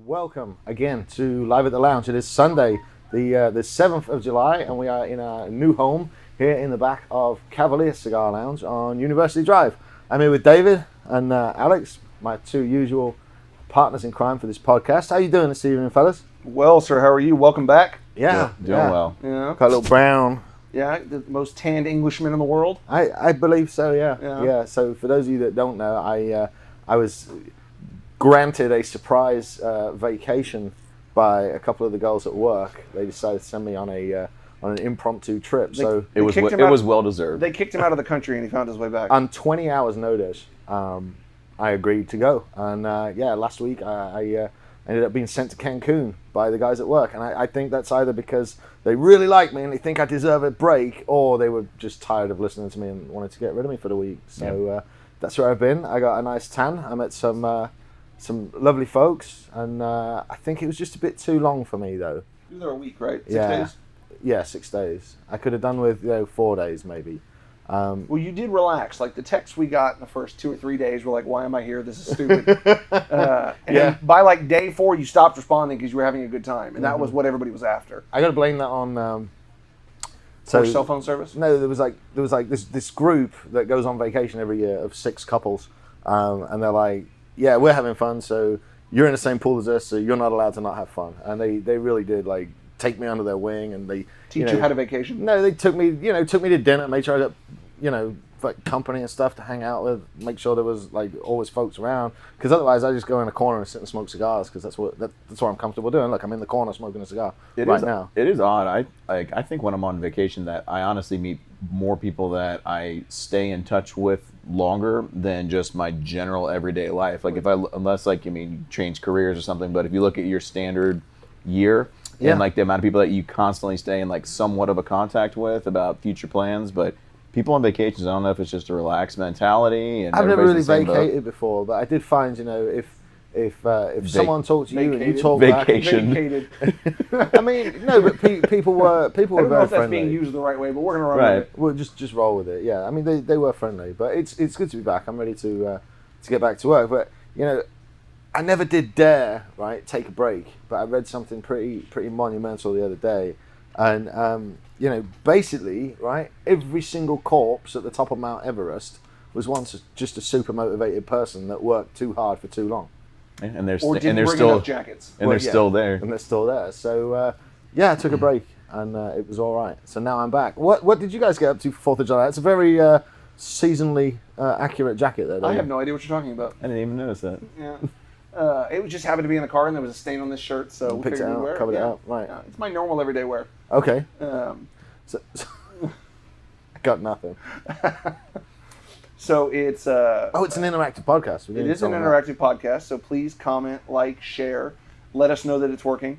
Welcome again to Live at the Lounge. It is Sunday, the 7th of July, and we are in our new home here in the back of Cavalier Cigar Lounge on University Drive. I'm here with David and Alex, my two usual partners in crime for this podcast. How are you doing this evening, fellas? Well, sir, how are you? Welcome back. Yeah, doing well. Yeah. Got a little brown. Yeah, the most tanned Englishman in the world. I believe so. Yeah. So for those of you that don't know, I was granted a surprise vacation by a couple of the girls at work. They decided to send me on an impromptu trip. So it was well deserved. They kicked him out of the country, and he found his way back. On 20 hours notice, I agreed to go. And last week I ended up being sent to Cancun by the guys at work. And I think that's either because they really like me and they think I deserve a break, or they were just tired of listening to me and wanted to get rid of me for the week. So that's where I've been. I got a nice tan. I met some lovely folks, and I think it was just a bit too long for me, though. You were there a week, right? 6 days? Yeah, 6 days. I could have done with 4 days, maybe. Well, you did relax. Like, the texts we got in the first 2 or 3 days were like, why am I here? This is stupid. And by, like, day 4, you stopped responding because you were having a good time, and that was what everybody was after. I got to blame that on... cell phone service? No, there was like this group that goes on vacation every year of 6 couples, and they're like, yeah, we're having fun, so you're in the same pool as us, so you're not allowed to not have fun. And they really did, like, take me under their wing, and they teach you how to vacation. No, they took me to dinner, made sure I got like company and stuff to hang out with, make sure there was like always folks around, because otherwise I just go in a corner and sit and smoke cigars, because that's what I'm comfortable doing. Look, I'm in the corner smoking a cigar now. It is odd. I think when I'm on vacation that I honestly meet more people that I stay in touch with longer than just my general everyday life. Like unless you change careers or something, but if you look at your standard year and like the amount of people that you constantly stay in like somewhat of a contact with about future plans, but people on vacations, I don't know if it's just a relaxed mentality. And I've never really vacated before, but I did find, if someone talked to you and you talk vacation. I mean, no, but people were very friendly. I don't know if that's being used the right way, but we're gonna run with it. We'll just roll with it. Yeah, I mean they were friendly, but it's good to be back. I'm ready to get back to work. But I never did dare take a break. But I read something pretty monumental the other day, and basically every single corpse at the top of Mount Everest was once just a super motivated person that worked too hard for too long. And they're still jackets. And they're still there. And they're still there. So I took a break, and it was all right. So now I'm back. What did you guys get up to for 4th of July? It's a very seasonally accurate jacket there. I have no idea what you're talking about. I didn't even notice that. Yeah. It was just happened to be in the car, and there was a stain on this shirt, so we picked it out, covered it up. Right. Yeah, it's my normal everyday wear. Okay. So I got nothing. So it's it's an interactive podcast. It is an interactive podcast, so please comment, like, share. Let us know that it's working.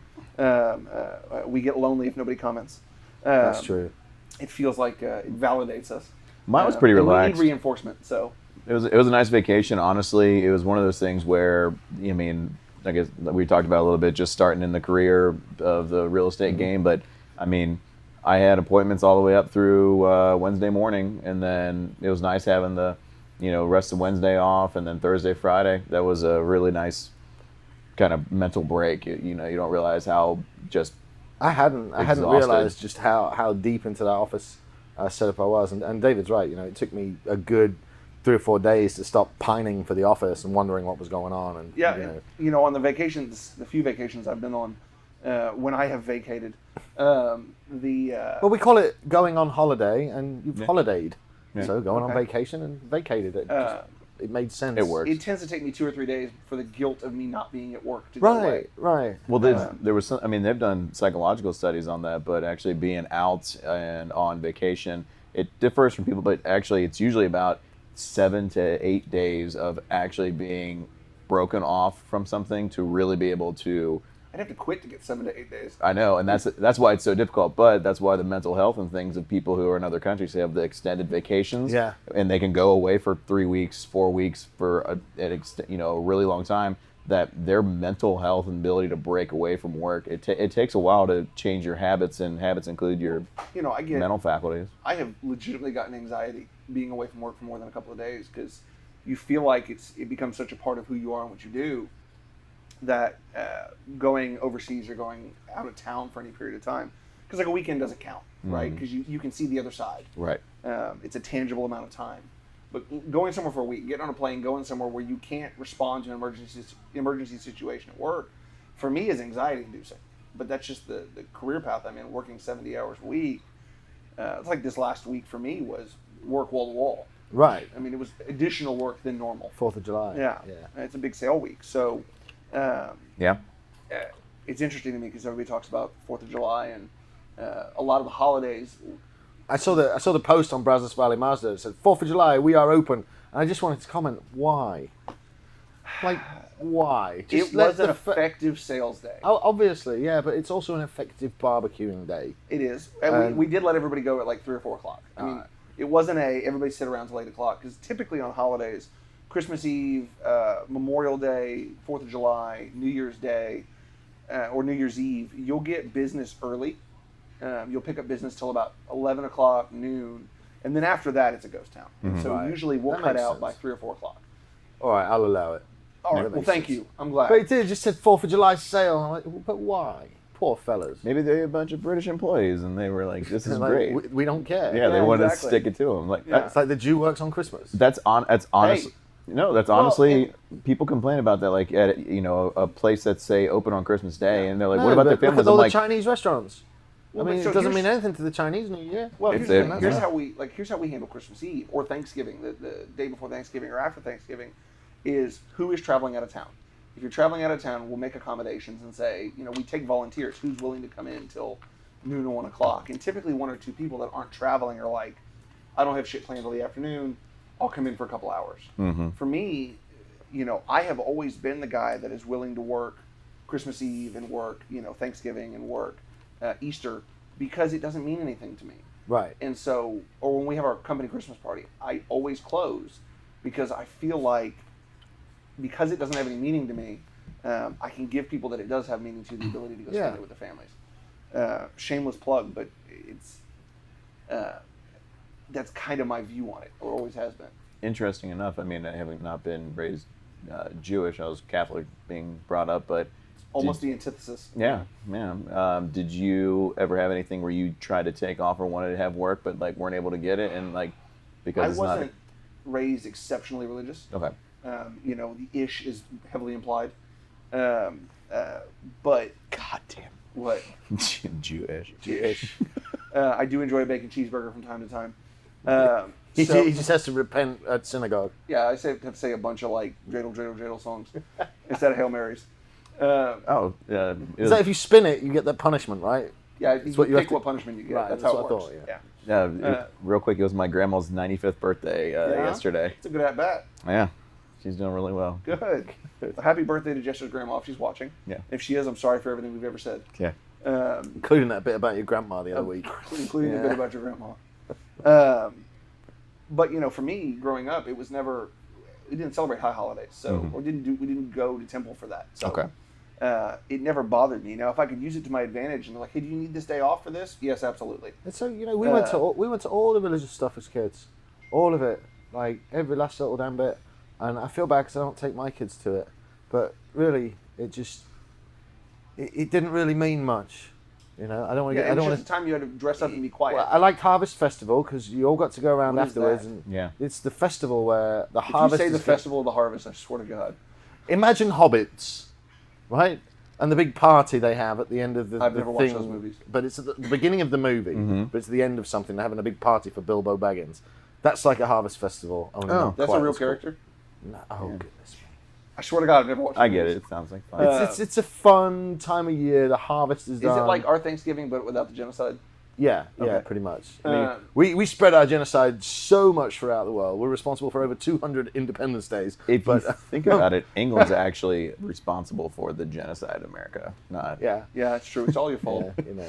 We get lonely if nobody comments. That's true. It feels like it validates us. Mine was pretty relaxed. We need reinforcement, so... It was a nice vacation, honestly. It was one of those things where, I guess we talked about a little bit, just starting in the career of the real estate game, but, I had appointments all the way up through Wednesday morning, and then it was nice having the, rest of Wednesday off, and then Thursday, Friday. That was a really nice kind of mental break. You don't realize how just I hadn't realized just how deep into that office setup I was, and David's right. It took me a good 3 or 4 days to stop pining for the office and wondering what was going on. And on the few vacations I've been on, when I have vacated. Well, we call it going on holiday, and you've holidayed. Yeah. So going on vacation and vacated it. It made sense. It works. It tends to take me 2 or 3 days for the guilt of me not being at work to go away. Right. Well, there was some, they've done psychological studies on that, but actually being out and on vacation, it differs from people, but actually it's usually about 7 to 8 days of actually being broken off from something to really be able to I'd have to quit to get 7 to 8 days. I know, and that's why it's so difficult. But that's why the mental health and things of people who are in other countries, they have the extended vacations, and they can go away for 3 weeks, 4 weeks for a really long time. That their mental health and ability to break away from work, it takes a while to change your habits, and habits include your mental faculties. I have legitimately gotten anxiety being away from work for more than a couple of days because you feel like it becomes such a part of who you are and what you do that going overseas or going out of town for any period of time, because like a weekend doesn't count, right? Because you can see the other side. Right. It's a tangible amount of time. But going somewhere for a week, getting on a plane, going somewhere where you can't respond to an emergency situation at work, for me is anxiety inducing. But that's just the career path I'm in, working 70 hours a week. It's like this last week for me was work wall to wall. Right. I mean, it was additional work than normal. 4th of July. Yeah. It's a big sale week. So it's interesting to me because everybody talks about 4th of July and a lot of the holidays. I saw the post on Brazos Valley Mazda that said 4th of July we are open, and I just wanted to comment why. Like why? It was an effective sales day. Oh, obviously, yeah, but it's also an effective barbecuing day. It is. And we did let everybody go at like 3 or 4 o'clock. I mean, it wasn't everybody sit around till 8 o'clock because typically on holidays, Christmas Eve, Memorial Day, 4th of July, New Year's Day, or New Year's Eve, you'll get business early. You'll pick up business till about 11 o'clock, noon, and then after that, it's a ghost town. Mm-hmm. So usually we'll cut out by 3 or 4 o'clock. All right, I'll allow it. All right, well, thank you. I'm glad. But it just said 4th of July sale. I'm like, but why? Poor fellas. Maybe they're a bunch of British employees, and they were like, "This is like, great." We don't care. Yeah, they wanted to stick it to them. Like it's like the Jew works on Christmas. That's honest. Hey. No, that's honestly, people complain about that. Like at a place that's say open on Christmas Day, and they're like, "What about their families?" Look at all the Chinese restaurants. Well, I mean, it doesn't mean anything to the Chinese New Year. Well, here's how we handle Christmas Eve or Thanksgiving, the day before Thanksgiving or after Thanksgiving, is who is traveling out of town. If you're traveling out of town, we'll make accommodations and say, we take volunteers. Who's willing to come in until noon or 1 o'clock? And typically 1 or 2 people that aren't traveling are like, I don't have shit planned till the afternoon. I'll come in for a couple hours. Mm-hmm. For me, I have always been the guy that is willing to work Christmas Eve and work, Thanksgiving and work Easter, because it doesn't mean anything to me. Right. And so, or when we have our company Christmas party, I always close because I feel like, because it doesn't have any meaning to me, I can give people that it does have meaning to the ability to go spend it with their families. Shameless plug, but it's that's kind of my view on it, or always has been. Interesting enough, I mean, I haven't not been raised Jewish. I was Catholic being brought up, but almost the antithesis. Yeah. Did you ever have anything where you tried to take off or wanted to have work, but like weren't able to get it, and like because I wasn't raised exceptionally religious. Okay. The ish is heavily implied, but goddamn what Jewish. I do enjoy a bacon cheeseburger from time to time. He just has to repent at synagogue. Yeah, I have to say a bunch of like dreidel, dreidel, dreidel songs instead of Hail Marys. Is that if you spin it, you get that punishment, right? Yeah, you pick what punishment you get. Right, that's how it what works. I thought, yeah. Real quick, it was my grandma's 95th birthday yesterday. It's a good at bat. Yeah, she's doing really well. Good. Happy birthday to Jester's grandma if she's watching. Yeah. If she is, I'm sorry for everything we've ever said. Yeah. Including that bit about your grandma the other week. Including a bit about your grandma. But for me, growing up, it was never. We didn't celebrate high holidays, so we didn't go to temple for that. So, okay. It never bothered me. Now, if I could use it to my advantage, and they're like, "Hey, do you need this day off for this?" Yes, absolutely. And so we went to all the religious stuff as kids, all of it, like every last little damn bit. And I feel bad because I don't take my kids to it, but really, it didn't really mean much. I don't want to. It was just the time you had to dress up and be quiet. Well, I liked Harvest Festival because you all got to go around afterwards, and it's the festival where the harvest. If you say the festival of the harvest, I swear to God. Imagine hobbits, right? And the big party they have at the end of the I've never thing, watched those movies. But it's at the beginning of the movie, but it's the end of something. They're having a big party for Bilbo Baggins. That's like a Harvest Festival. That's a real character? No, goodness me. I swear to God, I've never watched I get it. It sounds like fun. It's a fun time of year. The harvest is done. Is it like our Thanksgiving, but without the genocide? Yeah, Okay. pretty much. I mean, we spread our genocide so much throughout the world. We're responsible for over 200 Independence Days. If but you think about it, England's actually responsible for the genocide of America, not. yeah, Yeah, it's true. It's all your fault. yeah,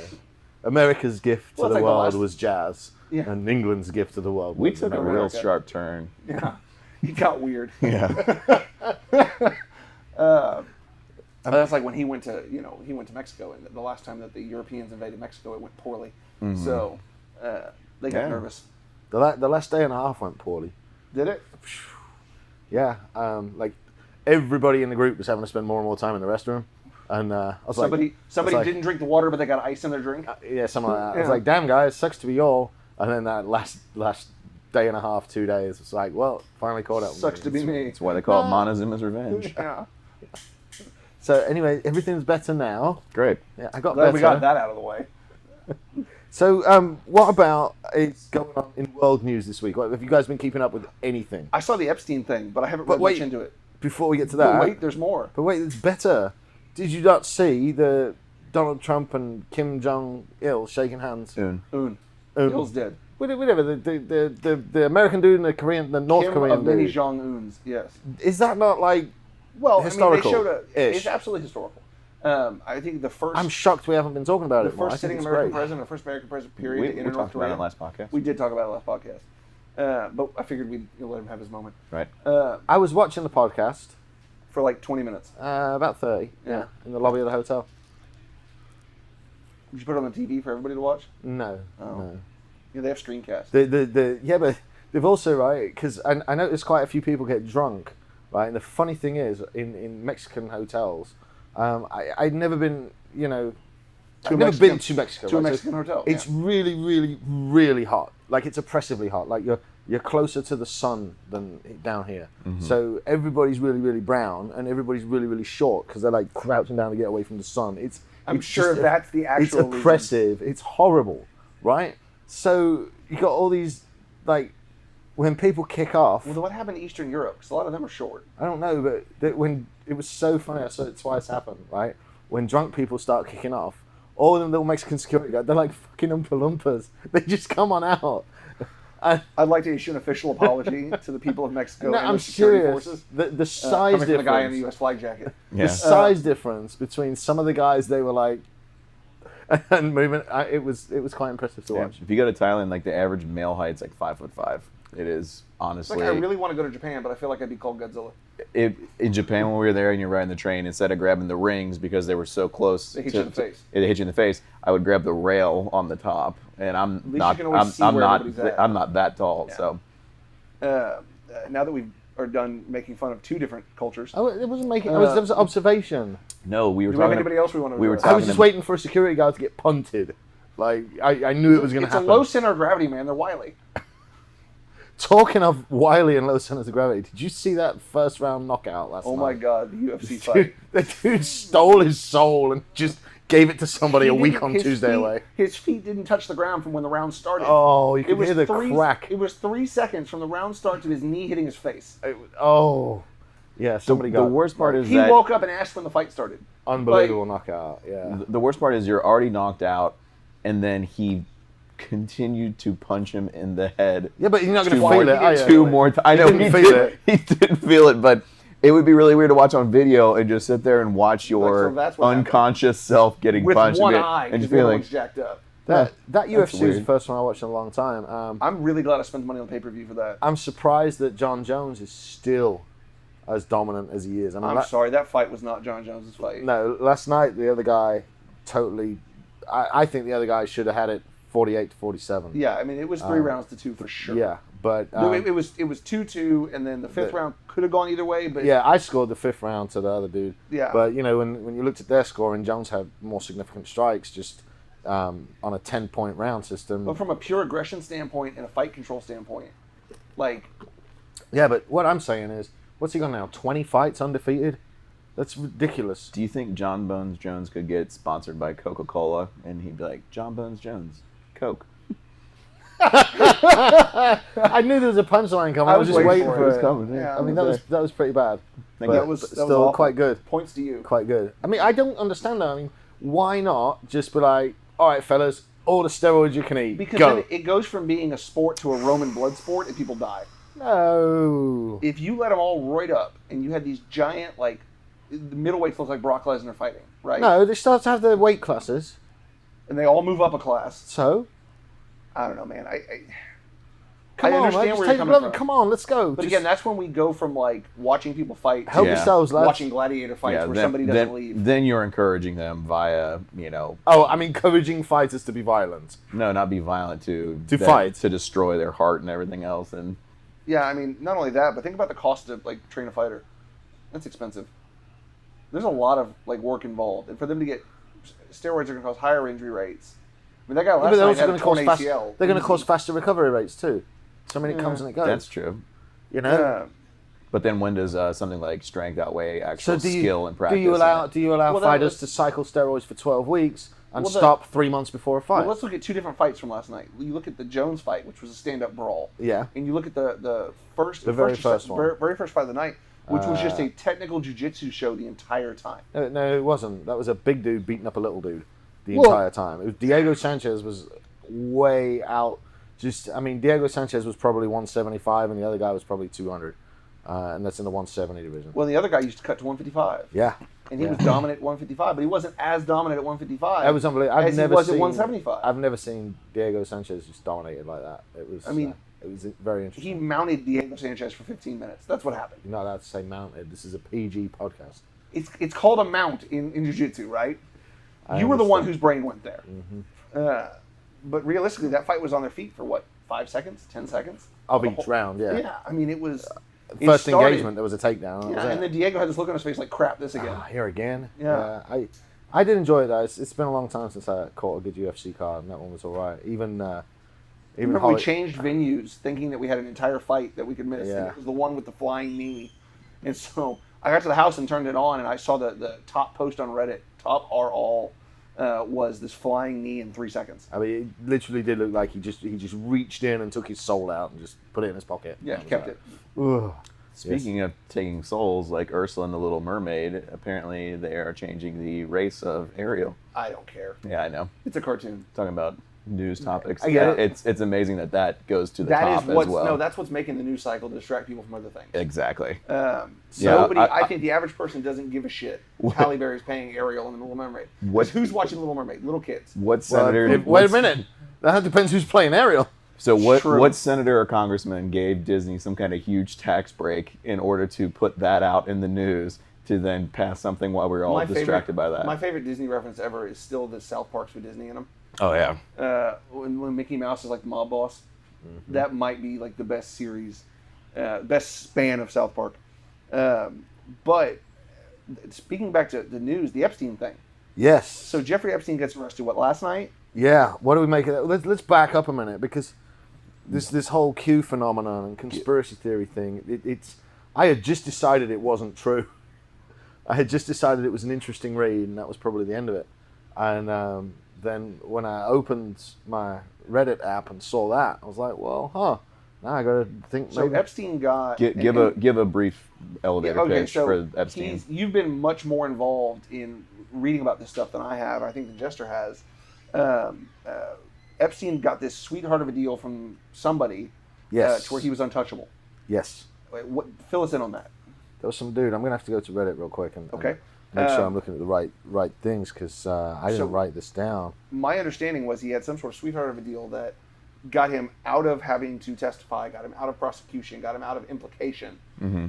America's gift Well, to it's the like the world last- was jazz, Yeah. and England's gift to the world We was took a America. real sharp turn. Yeah, it got weird. Yeah. That's like when he went to Mexico, and the last time that the Europeans invaded Mexico, it went poorly. So they got Yeah. nervous. The last day and a half went poorly. Did it? Yeah, like everybody in the group was having to spend more and more time in the restroom, and I was Somebody like, didn't drink the water, but they got ice in their drink. yeah, something like that. I was Yeah. like, damn guys, sucks to be y'all. And then that last day and a half, 2 days, it's like, well, finally caught up. with Sucks to be me. That's why they call it Montezuma's Revenge. Yeah. So anyway, everything's better now. Great. Yeah, I got Glad better. we got that out of the way. So what about is going on in world news this week? Have you guys been keeping up with anything? I saw the Epstein thing, but I haven't But read wait. much into it. Before we get to But that, wait, there's more. But wait, it's better. Did you not see the Donald Trump and Kim Jong Il shaking hands? Soon. Un. Um, Bill's dead. Whatever, the American dude and the North Kim Korean of many dude. Jong-uns, yes. Is that not like? Well, Historical-ish. I mean, they showed it's absolutely historical. I think the first I'm shocked we haven't been talking about the it more. I first think sitting it's American great. president, the first American president period We to enter North talked about it Korea. in the last podcast. We did talk about it last podcast. But I figured we'd let him have his moment. Right. I was watching the podcast, For like 20 minutes. about 30, Yeah. in the lobby of the hotel. Did you put it on the TV for everybody to watch? No, Oh. no. Yeah, they have screencasts. Yeah, but they've also, right, because I noticed quite a few people get drunk, right, and the funny thing is, in Mexican hotels, I'd never been, I've never been to Mexico. To a right, so Mexican hotel. It's really, really, really hot. Like, it's oppressively hot. Like, you're closer to the sun than down here. So everybody's really, really brown, and everybody's really, really short because they're like crouching down to get away from the sun. I'm it's sure just- that's the actual It's reason. oppressive. It's horrible, right? So you got all these, like, when people kick off. Well, then what happened to Eastern Europe? Because a lot of them are short. I don't know, but when it was so funny, I saw it twice happen, right? When drunk people start kicking off, all of them little Mexican security guards, they're like fucking Oompa Loompas. They just come on out. I'd like to issue an official apology to the people of Mexico No, and I'm the security serious. forces. The size Coming from difference. the guy in the U.S. flag jacket. Yeah. The size difference between some of the guys, they were like, and movement. It was quite impressive to Yeah. watch. If you go to Thailand, like the average male height's like 5'5". It is It's honestly. like I really want to go to Japan, but I feel like I'd be called Godzilla. In Japan, when we were there and you're riding the train, instead of grabbing the rings because they were so close, They hit you in the face. They hit you in the face. I would grab the rail on the top, and I'm least not. you can always see I'm where not. everybody's at. I'm not that tall. Yeah. So Now that we are done making fun of two different cultures, It wasn't making. It was an observation. no, we were do we have talking. anybody else we want to we were address? I was talking just to- waiting for a security guard to get punted. Like I knew it was going to It's happen. a low center of gravity, man. They're wily. Talking of wily and low centers of gravity, did you see that first round knockout last night? Oh my God, the UFC Dude, fight. the dude stole his soul and just gave it to somebody He a week didn't- on his Tuesday feet- away. His feet didn't touch the ground from when the round started. Oh, you could hear the crack. It was 3 seconds from the round start to his knee hitting his face. Oh, yeah. Somebody the got worst part is He that woke up and asked when the fight started. unbelievable knockout. Yeah. the worst part is you're already knocked out, and then he continued to punch him in the head. Yeah, but you're not going Two to more- feel it, are you? Two more times. I know didn't feel it. He didn't feel it, but it would be really weird to watch on video and just sit there and watch your so that's what happened. unconscious self getting With punched one and, eye, and because just the other feeling. one's jacked up. That That's UFC was the weird. first one I watched in a long time. I'm really glad I spent money on pay-per-view for that. I'm surprised that John Jones is still as dominant as he is. I mean, I'm sorry, that fight was not John Jones's fight. No, last night the other guy totally. I think the other guy should have had it 48-47. Yeah, I mean, it was 3 rounds to 2 for sure. Yeah, but No, it was 2-2, and then the fifth round could have gone either way, but yeah, I scored the 5th round to the other dude. Yeah. But when you looked at their scoring, Jones had more significant strikes just on a 10-point round system. But from a pure aggression standpoint and a fight control standpoint, like, Yeah, but what I'm saying is, what's he got now? 20 fights undefeated? That's ridiculous. Do you think John Bones Jones could get sponsored by Coca-Cola and he'd be like, John Bones Jones, Coke? I knew there was a punchline coming. I was just waiting for it. coming, yeah. I mean, that was pretty bad. Thank But you. that was still awful. quite good. Points to you. Quite good. I mean, I don't understand that. I mean, why not just be like, all right, fellas, all the steroids you can eat. Because Go. then it goes from being a sport to a Roman blood sport, and people die. No. If you let them all roid up, and you had these giant, like, the middleweights look like Brock Lesnar fighting, right? No, they start to have their weight classes. And they all move up a class. So? I don't know, man. I Come on, understand man. where you're coming from. Come on, let's go. But again, that's when we go from, like, watching people fight help to yourselves, lads. watching gladiator fights where somebody doesn't leave. Then you're encouraging them via, Oh, I'm encouraging fighters to be violent. No, not be violent to fight. To destroy their heart and everything else. And Yeah, I mean, not only that, but think about the cost of, like, train a fighter. That's expensive. There's a lot of, like, work involved. And for them to get steroids are going to cause higher injury rates. I mean, that guy last night had a torn ACL. They're going to cause faster recovery rates, too. So many it comes and it goes. that's true. You know? But then when does something like strength outweigh actual So skill and practice? Do you allow fighters to cycle steroids for 12 weeks and stop 3 months before a fight? Well, let's look at two different fights from last night. You look at the Jones fight, which was a stand-up brawl. Yeah. And you look at the very first one. very first fight of the night, which was just a technical jiu-jitsu show the entire time. No, it wasn't. That was a big dude beating up a little dude the entire time. It was, Diego Sanchez was way out. Diego Sanchez was probably 175 and the other guy was probably 200. And that's in the 170 division. Well, the other guy used to cut to 155. Yeah. And he was dominant at 155, but he wasn't as dominant at 155 that was unbelievable. as he was at 175. I've never seen Diego Sanchez just dominated like that. It was. It was very interesting. He mounted Diego Sanchez for 15 minutes. That's what happened. You're not allowed to say mounted. This is a PG podcast. It's called a mount in jiu-jitsu, right? I You were the one understand. whose brain went there. Mm-hmm. But realistically, that fight was on their feet for what, 5 seconds, 10 seconds? Of each round, yeah. Yeah, I mean, it was... First engagement, there was a takedown. That was Yeah, it. and then Diego had this look on his face like, crap, this again. Here again. Yeah. I did enjoy it though. It's been a long time since I caught a good UFC card, and that one was all right. Even Remember, we changed venues thinking that we had an entire fight that we could miss. Yeah. And it was the one with the flying knee. And so I got to the house and turned it on, and I saw the top post on Reddit, top are all, was this flying knee in 3 seconds. I mean, it literally did look like he just reached in and took his soul out and just put it in his pocket. Yeah, he kept it. Ugh. Speaking of taking souls, like Ursula and the Little Mermaid, apparently they are changing the race of Ariel. I don't care. Yeah, I know. It's a cartoon. Talking about news topics. I get it. It's amazing that goes to the That top is what's as well. no, that's what's making the news cycle to distract people from other things. Exactly. Nobody, I I think the average person doesn't give a shit. Halle Berry's paying Ariel in The Little Mermaid. What- Who's watching Little Mermaid? Little kids. What senator? Wait a minute. That depends who's playing Ariel. So True. what senator or congressman gave Disney some kind of huge tax break in order to put that out in the news to then pass something while we were all distracted by that? My favorite Disney reference ever is still the South Parks with Disney in them. Oh yeah. When Mickey Mouse is like the mob boss, that might be like the best series, best span of South Park. But speaking back to the news, the Epstein thing. Yes. So Jeffrey Epstein gets arrested, what, last night? Yeah. What do we make of that? Let's back up a minute because this whole Q phenomenon and conspiracy theory thing. I had just decided it wasn't true. I had just decided it was an interesting read, and that was probably the end of it. And then when I opened my Reddit app and saw that, I was like, well, now I got to think. So maybe. Epstein got Give a brief elevator pitch for Epstein. You've been much more involved in reading about this stuff than I have. I think the Jester has. Epstein got this sweetheart of a deal from somebody, Yes. to where he was untouchable. Yes. Wait, fill us in on that. There was some dude. I'm gonna have to go to Reddit real quick and Okay. make sure I'm looking at the right things because I didn't write this down. My understanding was he had some sort of sweetheart of a deal that got him out of having to testify, got him out of prosecution, got him out of implication.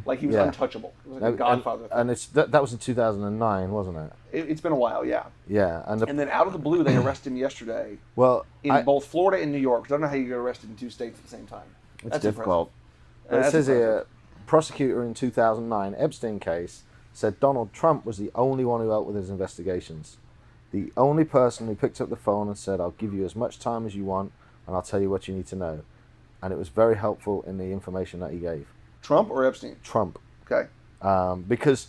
Like he was Yeah. untouchable. It was like a Godfather. And it's that was in 2009, wasn't it? It's been a while, yeah. Yeah. And then out of the blue, they arrested him yesterday well, in both Florida and New York. I don't know how you get arrested in 2 states at the same time. It's That's difficult. But it That's says impressive. here, prosecutor in 2009, Epstein case, said Donald Trump was the only one who helped with his investigations. The only person who picked up the phone and said, I'll give you as much time as you want and I'll tell you what you need to know. And it was very helpful in the information that he gave. Trump or Epstein? Trump. Okay. Because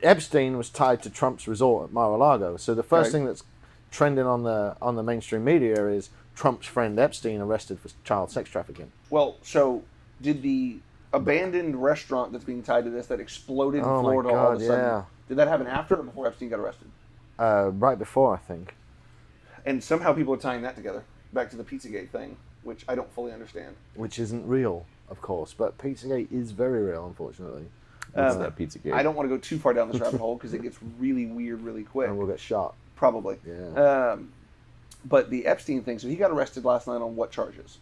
Epstein was tied to Trump's resort at Mar-a-Lago. So the first thing that's trending on the mainstream media is Trump's friend Epstein arrested for child sex trafficking. Well, so did the abandoned restaurant that's being tied to this that exploded in Oh my Florida all of God, a sudden, yeah. did that happen after or before Epstein got arrested? Right before, I think. And somehow people are tying that together, back to the Pizzagate thing, which I don't fully understand. Which isn't real, of course, but Pizzagate is very real, unfortunately. What's that Pizzagate? I don't want to go too far down this rabbit hole because it gets really weird really quick. And we'll get shot. Probably. Yeah. But the Epstein thing, so he got arrested last night on what charges?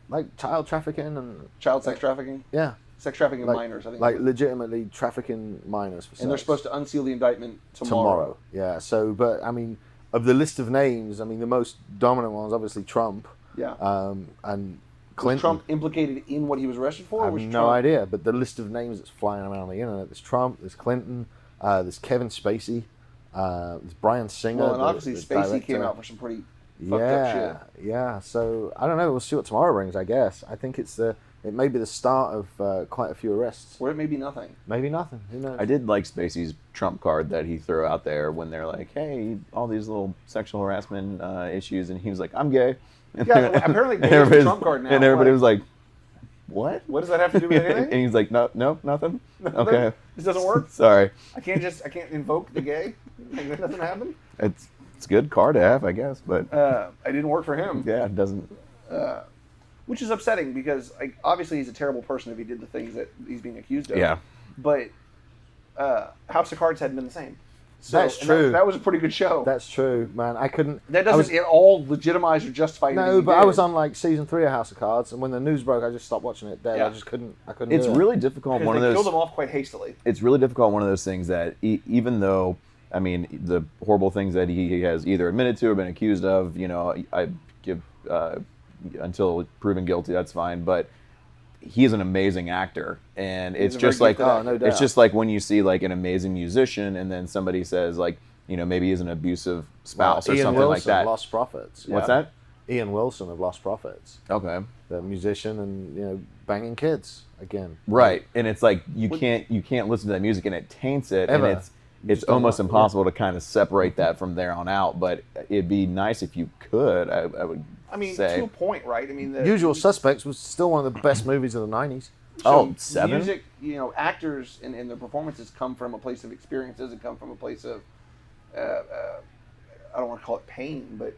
Like child trafficking and... Child sex trafficking? Yeah. Sex trafficking of minors, I think. Like legitimately trafficking minors for sex. And they're supposed to unseal the indictment Tomorrow. Yeah. So, but I mean, of the list of names, I mean, the most dominant ones, obviously Trump. Yeah. And Clinton. Was Trump implicated in what he was arrested for? I have no idea, but the list of names that's flying around the internet, there's Trump, there's Clinton, there's Kevin Spacey, there's Brian Singer. Well, and obviously the Spacey director. came out for some pretty fucked up shit. Yeah. So I don't know. We'll see what tomorrow brings. I guess. I think it may be the start of quite a few arrests. Or it may be nothing. Maybe nothing. Who knows? I did like Spacey's Trump card that he threw out there when they're like, "Hey, all these little sexual harassment issues," and he was like, "I'm gay." And Yeah, apparently gay is a Trump card now. And everybody was like, "What? What does that have to do with anything?" And he's like, "No, nothing. Okay, This doesn't work? Sorry. I can't invoke the gay? Like, that doesn't happen? It's a good card to have, I guess, but It didn't work for him. yeah, it doesn't." Which is upsetting because obviously he's a terrible person if he did the things that he's being accused of. Yeah. But House of Cards hadn't been the same. So, That's true. That was a pretty good show. That's true, man. I couldn't. That doesn't at all legitimize or justify anything. No, but he I did. was on like season 3 of House of Cards, and when the news broke, I just stopped watching it. Dead. Yeah. I just couldn't. I couldn't. It's do it. really difficult. Because One of they those. killed him off quite hastily. It's really difficult. One of those things that even though, I mean, the horrible things that he has either admitted to or been accused of, you know, I give until proven guilty, that's fine. But he's an amazing actor, and it's a very just like gifted actor. no doubt. it's just like when you see like an amazing musician, and then somebody says like, you know, maybe he's an abusive spouse or Ian something Wilson, like that. Lost Prophets. What's Yeah. that? Ian Wilson of Lost Prophets, Okay. the musician, and banging kids again. Right, and it's like you can't listen to that music, and it taints it, Ever. and You it's just don't almost want- impossible to kind of separate that from there on out. But it'd be nice if you could. I would. I mean, say. to a point, right? I mean, the Usual Suspects was still one of the best movies of the 90s. Oh, 7? Music, actors and their performances come from a place of experiences and come from a place of, I don't want to call it pain, but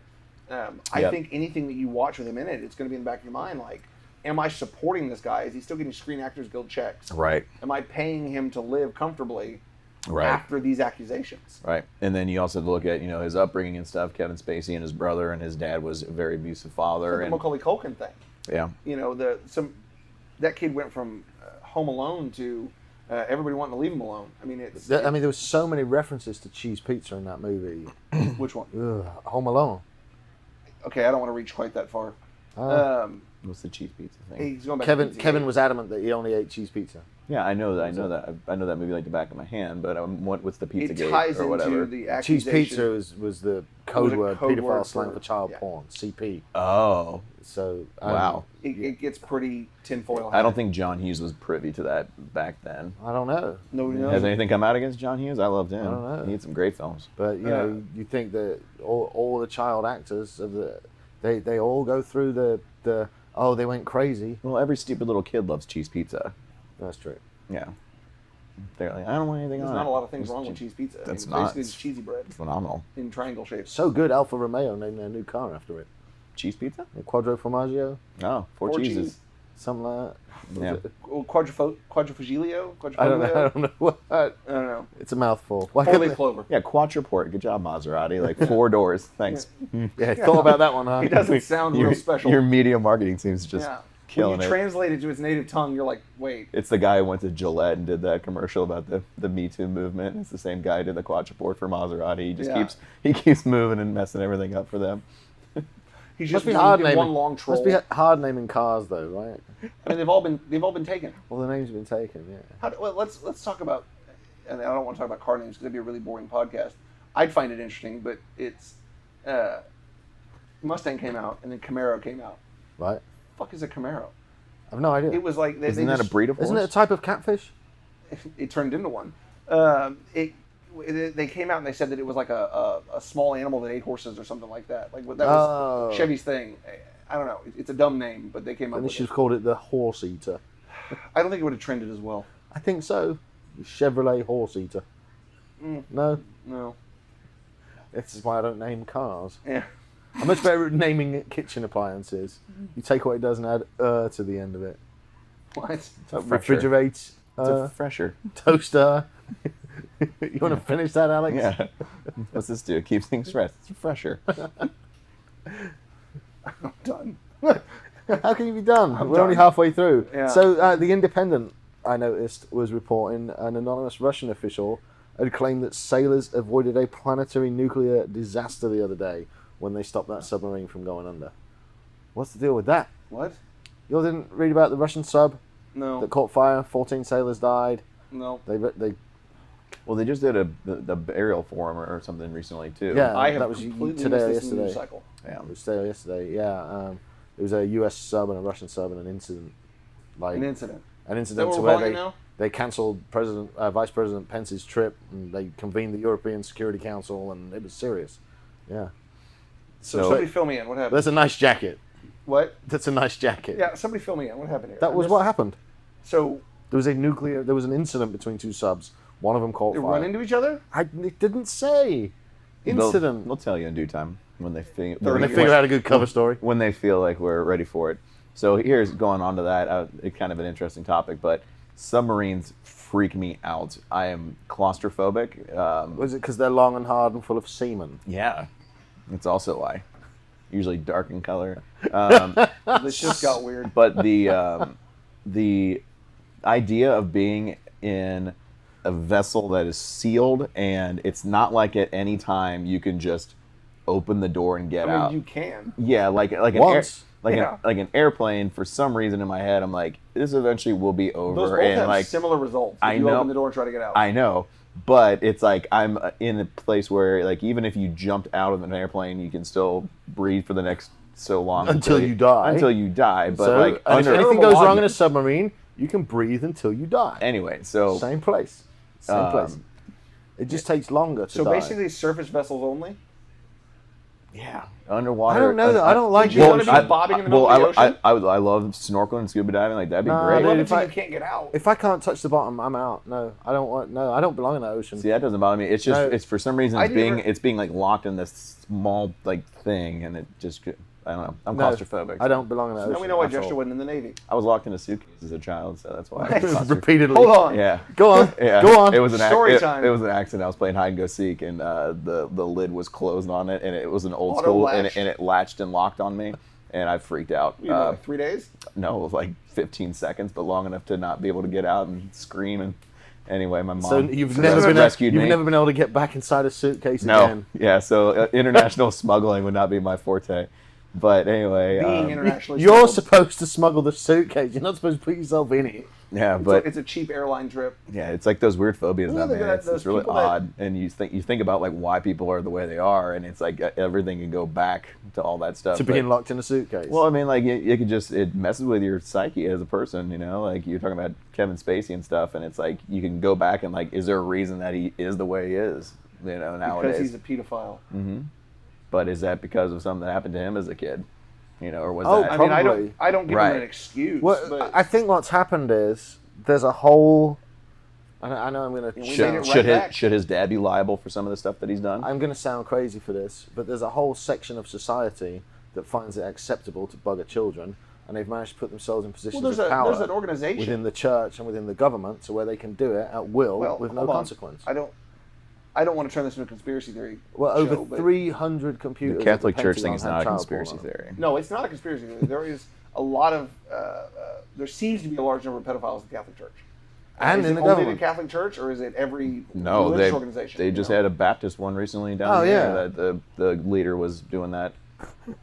I think anything that you watch with him in it, it's going to be in the back of your mind like, am I supporting this guy? Is he still getting Screen Actors Guild checks? Right. Am I paying him to live comfortably Right. after these accusations? Right, and then you also have to look at his upbringing and stuff. Kevin Spacey and his brother, and his dad was a very abusive father. The And Macaulay Culkin thing. yeah, That kid went from Home Alone to everybody wanting to leave him alone. I mean, There was so many references to cheese pizza in that movie. which one? Ugh, Home Alone. Okay, I don't want to reach quite that far. what's the cheese pizza thing? He's going back to Kevin Pizzagate. was adamant that he only ate cheese pizza. Yeah, I know that. I know that movie like the back of my hand. But what's the pizza It gate ties or into whatever? the Cheese accusation. pizza was the code word, code pedophile word slang for- for child yeah. porn, CP. Oh, So wow. It gets pretty tinfoil hat. I don't think John Hughes was privy to that back then. I don't know, Nobody knows. Has anything come out against John Hughes? I loved him. I don't know. He had some great films. but you think that all the child actors of they all go through the they went crazy. Well, every stupid little kid loves cheese pizza. That's true. Yeah. They're like, I don't want anything There's on not it. a lot of things It's wrong with cheese pizza. That's Basically, not. it's cheesy bread It's phenomenal. in triangle shapes. So good, Alfa Romeo named their new car after it. Cheese pizza? Quadro Formaggio, Oh, four Four cheeses. cheese. something like that. Yeah. Quadrifuglio? I don't know. I don't know what. I don't know. It's a mouthful. Why Four-leaf couldn't clover. Yeah, quadruport. Good job, Maserati. Like 4 doors. Thanks. yeah, thought about that one, huh? It doesn't sound real special. Your media marketing team's just Yeah. killing When you it. translate it to its native tongue, you're like, wait. It's the guy who went to Gillette and did that commercial about the Me Too movement. It's the same guy who did the quadruport for Maserati. He just Yeah. keeps moving and messing everything up for them. He's Must just be hard one naming. long troll. Must be hard naming cars, though, right? I mean, they've all been taken. Well, the names have been taken. Yeah. Let's talk about, and I don't want to talk about car names because it'd be a really boring podcast. I'd find it interesting, but it's Mustang came out and then Camaro came out. Right. Fuck is a Camaro? I've no idea. It was like Isn't that a breed of horse? Isn't it a type of catfish? It turned into one. They came out and they said that it was like a small animal that ate horses or something like that. Like that was Chevy's thing. I don't know. It's a dumb name, but they came up And they with should it. have called it the Horse Eater. I don't think it would have trended as well. I think so. The Chevrolet Horse Eater. No, No. this is why I don't name cars. Yeah. I'm much better at naming kitchen appliances. You take what it does and add to the end of it. What? It's a fresher. Refrigerate, It's a fresher. toaster. You want to finish that, Alex? Yeah. What's this do? It keeps things fresh. It's a fresher. I'm done. How can you be done? We're done. only halfway through. Yeah. So The Independent, I noticed, was reporting an anonymous Russian official had claimed that sailors avoided a planetary nuclear disaster the other day when they stopped that submarine from going under. What's the deal with that? What? You all didn't read about the Russian sub No. that caught fire, 14 sailors died. No. They Well, they just did the burial forum or something recently too. Yeah. I have that was completely today or missed this news yesterday. cycle. Yeah. It was today or yesterday, yeah. It was a US sub and a Russian sub and an incident. An incident. An Is that incident what to we're where calling it now? they cancelled Vice President Pence's trip and they convened the European Security Council and it was serious. Yeah. So somebody fill me in. What happened? That's a nice jacket. What? That's a nice jacket. Yeah, somebody fill me in. What happened here? That was what happened. So There was an incident between two subs. One of them caught they fire. run into each other? It didn't say. Incident. They'll tell you in due time when they When they figure out a good cover story. when they feel like we're ready for it. So here's going on to that. It's kind of an interesting topic, but submarines freak me out. I am claustrophobic. Was it because they're long and hard and full of semen? Yeah, it's also why. Usually dark in color. This just got weird. But the idea of being in a vessel that is sealed and it's not like at any time you can just open the door and get I mean, out. you can. Yeah, like an Once. like an airplane. For some reason in my head, I'm like, this eventually will be over. Those both and have like, similar results. If I you know- open the door and try to get out. I know, but it's like I'm in a place where like even if you jumped out of an airplane, you can still breathe for the next so long Until you die. Until you die, but So, like and if under anything goes wrong in a logic- submarine, you can breathe until you die. anyway. So Same place. Same place. It just takes longer to So die. basically, surface vessels only. yeah, underwater. I don't know that. I don't like Would you the want to be ocean. bobbing in the middle of the ocean? I love snorkeling and scuba diving. Like that'd be No, great. dude, What if until I- you can't get out? If I can't touch the bottom, I'm out. No, I don't want. No, I don't belong in the ocean. See, that doesn't bother me. It's just No. it's for some reason I it's being never- it's being like locked in this small like thing, and it just I don't know. I'm No, claustrophobic. I don't belong in the ocean. Now we know why at Jester all. wasn't in the Navy. I was locked in a suitcase as a child, so that's why. Repeatedly. Hold on. Yeah. Go on. Yeah, Go on. It was an Story time. It was an accident. I was playing hide and go seek, and the lid was closed on it, and it was an old Auto school, latch. and it latched and locked on me, and I freaked out. You know, like 3 days. No, it was like 15 seconds, but long enough to not be able to get out and scream. And anyway, my mom. So you've never been rescued me. never been able to get back inside a suitcase No, again. yeah. So international smuggling would not be my forte. But anyway, Being internationally You're smuggled. supposed to smuggle the suitcase. You're not supposed to put yourself in it. yeah, but It's a cheap airline trip. yeah, it's like those weird phobias Well, now, look at man. that, It's those really people that- odd, and you think about like why people are the way they are, and it's like everything can go back to all that stuff. To But- being locked in a suitcase. Well, I mean, like it could just it messes with your psyche as a person, you know. Like you're talking about Kevin Spacey and stuff, and it's like you can go back and like, is there a reason that he is the way he is, you know, nowadays? Because he's a pedophile. But is that because of something that happened to him as a kid, you know, or was Oh, that? I mean, Probably. I don't give Right. him an excuse. Well, but I think what's happened is there's a whole. I know I'm going we to. made it should, right should his back. should his dad be liable for some of the stuff that he's done? I'm going to sound crazy for this, but there's a whole section of society that finds it acceptable to bugger children, and they've managed to put themselves in positions Well, of power there's an organization. within the church and within the government, so where they can do it at will Well, with no hold on. consequence. I don't want to turn this into a conspiracy theory. Well, show, over but- 300 computers. The at Catholic Church Pentagon thing is have not a child conspiracy porn on them. theory. No, it's not a conspiracy theory. There is a lot of. There seems to be a large number of pedophiles in the Catholic Church. And is in it the only government. the Catholic Church, or is it every No, religious organization? they you just know? had a Baptist one recently down Oh, here yeah. that the leader was doing that.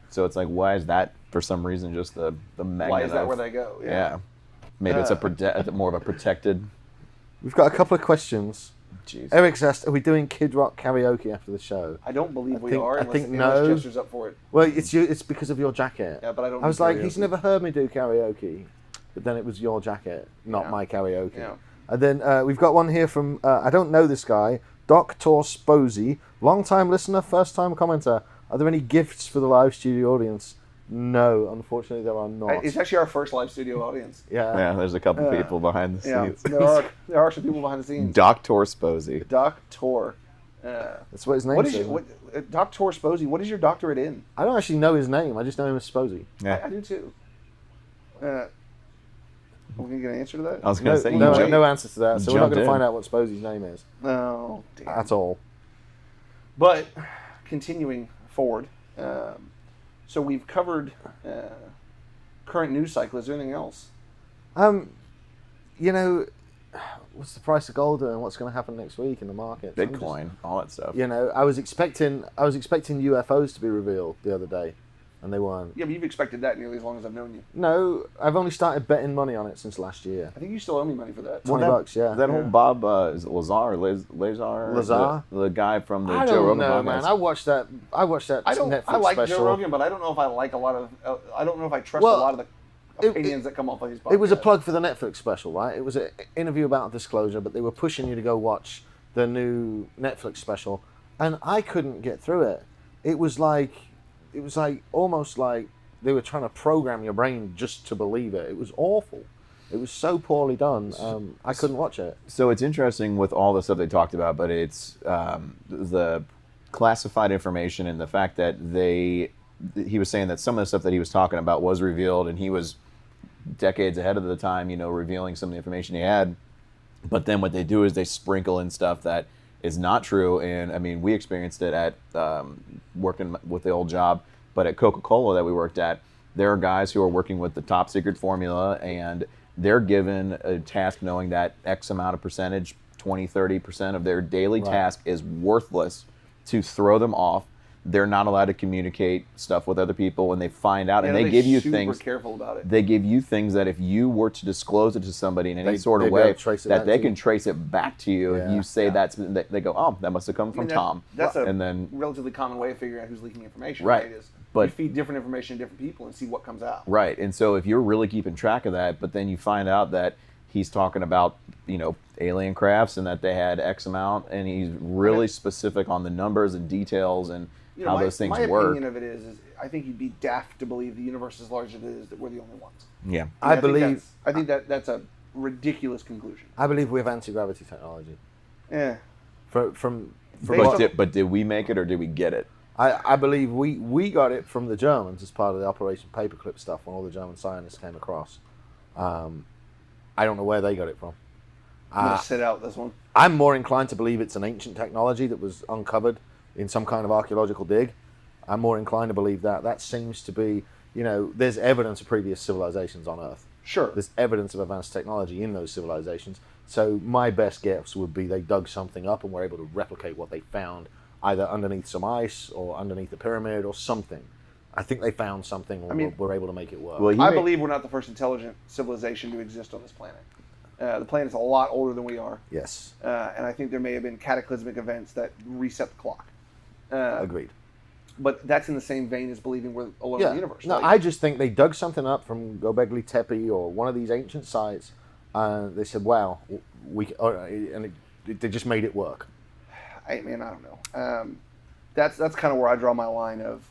So it's like, why is that for some reason just the magnet? Why is that of- where they go? Yeah, maybe it's more of a protected. We've got a couple of questions. Jeez. Eric's asked, are we doing Kid Rock karaoke after the show? I don't believe we think- are I unless, think unless no. Jester's up for it. Well, it's because of your jacket. Yeah, but I don't. I was do like, karaoke. he's never heard me do karaoke. But then it was your jacket, not Yeah. my karaoke. Yeah. And then we've got one here from, I don't know this guy, Dr. Sposey, long-time listener, first-time commenter. Are there any gifts for the live studio audience? No, unfortunately there are not. It's actually our first live studio audience. Yeah. Yeah, there's a couple people behind the Yeah, scenes. there are some people behind the scenes. Dr. Sposey. Doctor. That's what his name What is says. Dr. Sposey? What is your doctorate in? I don't actually know his name. I just know him as Sposey. Yeah. I do too. Are we gonna get an answer to that? I was going to say, No answer to that, so we're not jumped going to in. find out what Sposey's name is Oh, damn. at all. But continuing forward, so we've covered current news cycle. Is there anything else? You know, what's the price of gold and what's going to happen next week in the market? Bitcoin, all that stuff. You know, I was expecting UFOs to be revealed the other day, and they weren't. Yeah, but you've expected that nearly as long as I've known you. No, I've only started betting money on it since last year. I think you still owe me money for that. $20, yeah. That whole Bob, is it Lazar or Lazar? Lazar? The guy from the I Joe don't Rogan know, podcast. man. I watched that Netflix I like special. Joe Rogan, but I don't know if I like a lot of. I don't know if I trust a lot of the opinions that come off of his podcast. It was a plug for the Netflix special, right? It was an interview about disclosure, but they were pushing you to go watch the new Netflix special, and I couldn't get through it. It was like almost like they were trying to program your brain just to believe it. It was awful. It was so poorly done. I couldn't watch it. So it's interesting with all the stuff they talked about, but it's the classified information and the fact that he was saying that some of the stuff that he was talking about was revealed, and he was decades ahead of the time, revealing some of the information he had. But then what they do is they sprinkle in stuff that is not true. And I mean, we experienced it at working with the old job, but at Coca-Cola that we worked at, there are guys who are working with the top secret formula, and they're given a task knowing that X amount of percentage, 20-30% of their daily task is worthless to throw them off. They're not allowed to communicate stuff with other people when they find out, and they give you things. Super careful about it. They give you things that if you were to disclose it to somebody in any sort of way, that they can trace it back to you. If you say they go, oh, that must have come from Tom. That's a and then relatively common way of figuring out who's leaking information. Right. But you feed different information to different people and see what comes out. Right. And so if you're really keeping track of that, but then you find out that he's talking about, alien crafts and that they had X amount, and he's really specific on the numbers and details and how those things work. My opinion of it is I think you'd be daft to believe the universe is as large as it is that we're the only ones. Yeah. I believe that's a ridiculous conclusion. I believe we have anti-gravity technology. Yeah. But did we make it or did we get it? I believe we got it from the Germans as part of the Operation Paperclip stuff when all the German scientists came across. I don't know where they got it from. I'm going to sit out this one. I'm more inclined to believe it's an ancient technology that was uncovered in some kind of archaeological dig. I'm more inclined to believe that. That seems to be, there's evidence of previous civilizations on Earth. Sure. There's evidence of advanced technology in those civilizations. So my best guess would be they dug something up and were able to replicate what they found either underneath some ice or underneath the pyramid or something. I think they found something and were able to make it work. Well, I believe we're not the first intelligent civilization to exist on this planet. The planet's a lot older than we are. Yes. And I think there may have been cataclysmic events that reset the clock. Agreed. But that's in the same vein as believing we're alone in the universe. No, I just think they dug something up from Göbekli Tepe or one of these ancient sites, and they said, "Wow, they just made it work." I don't know. That's kind of where I draw my line of.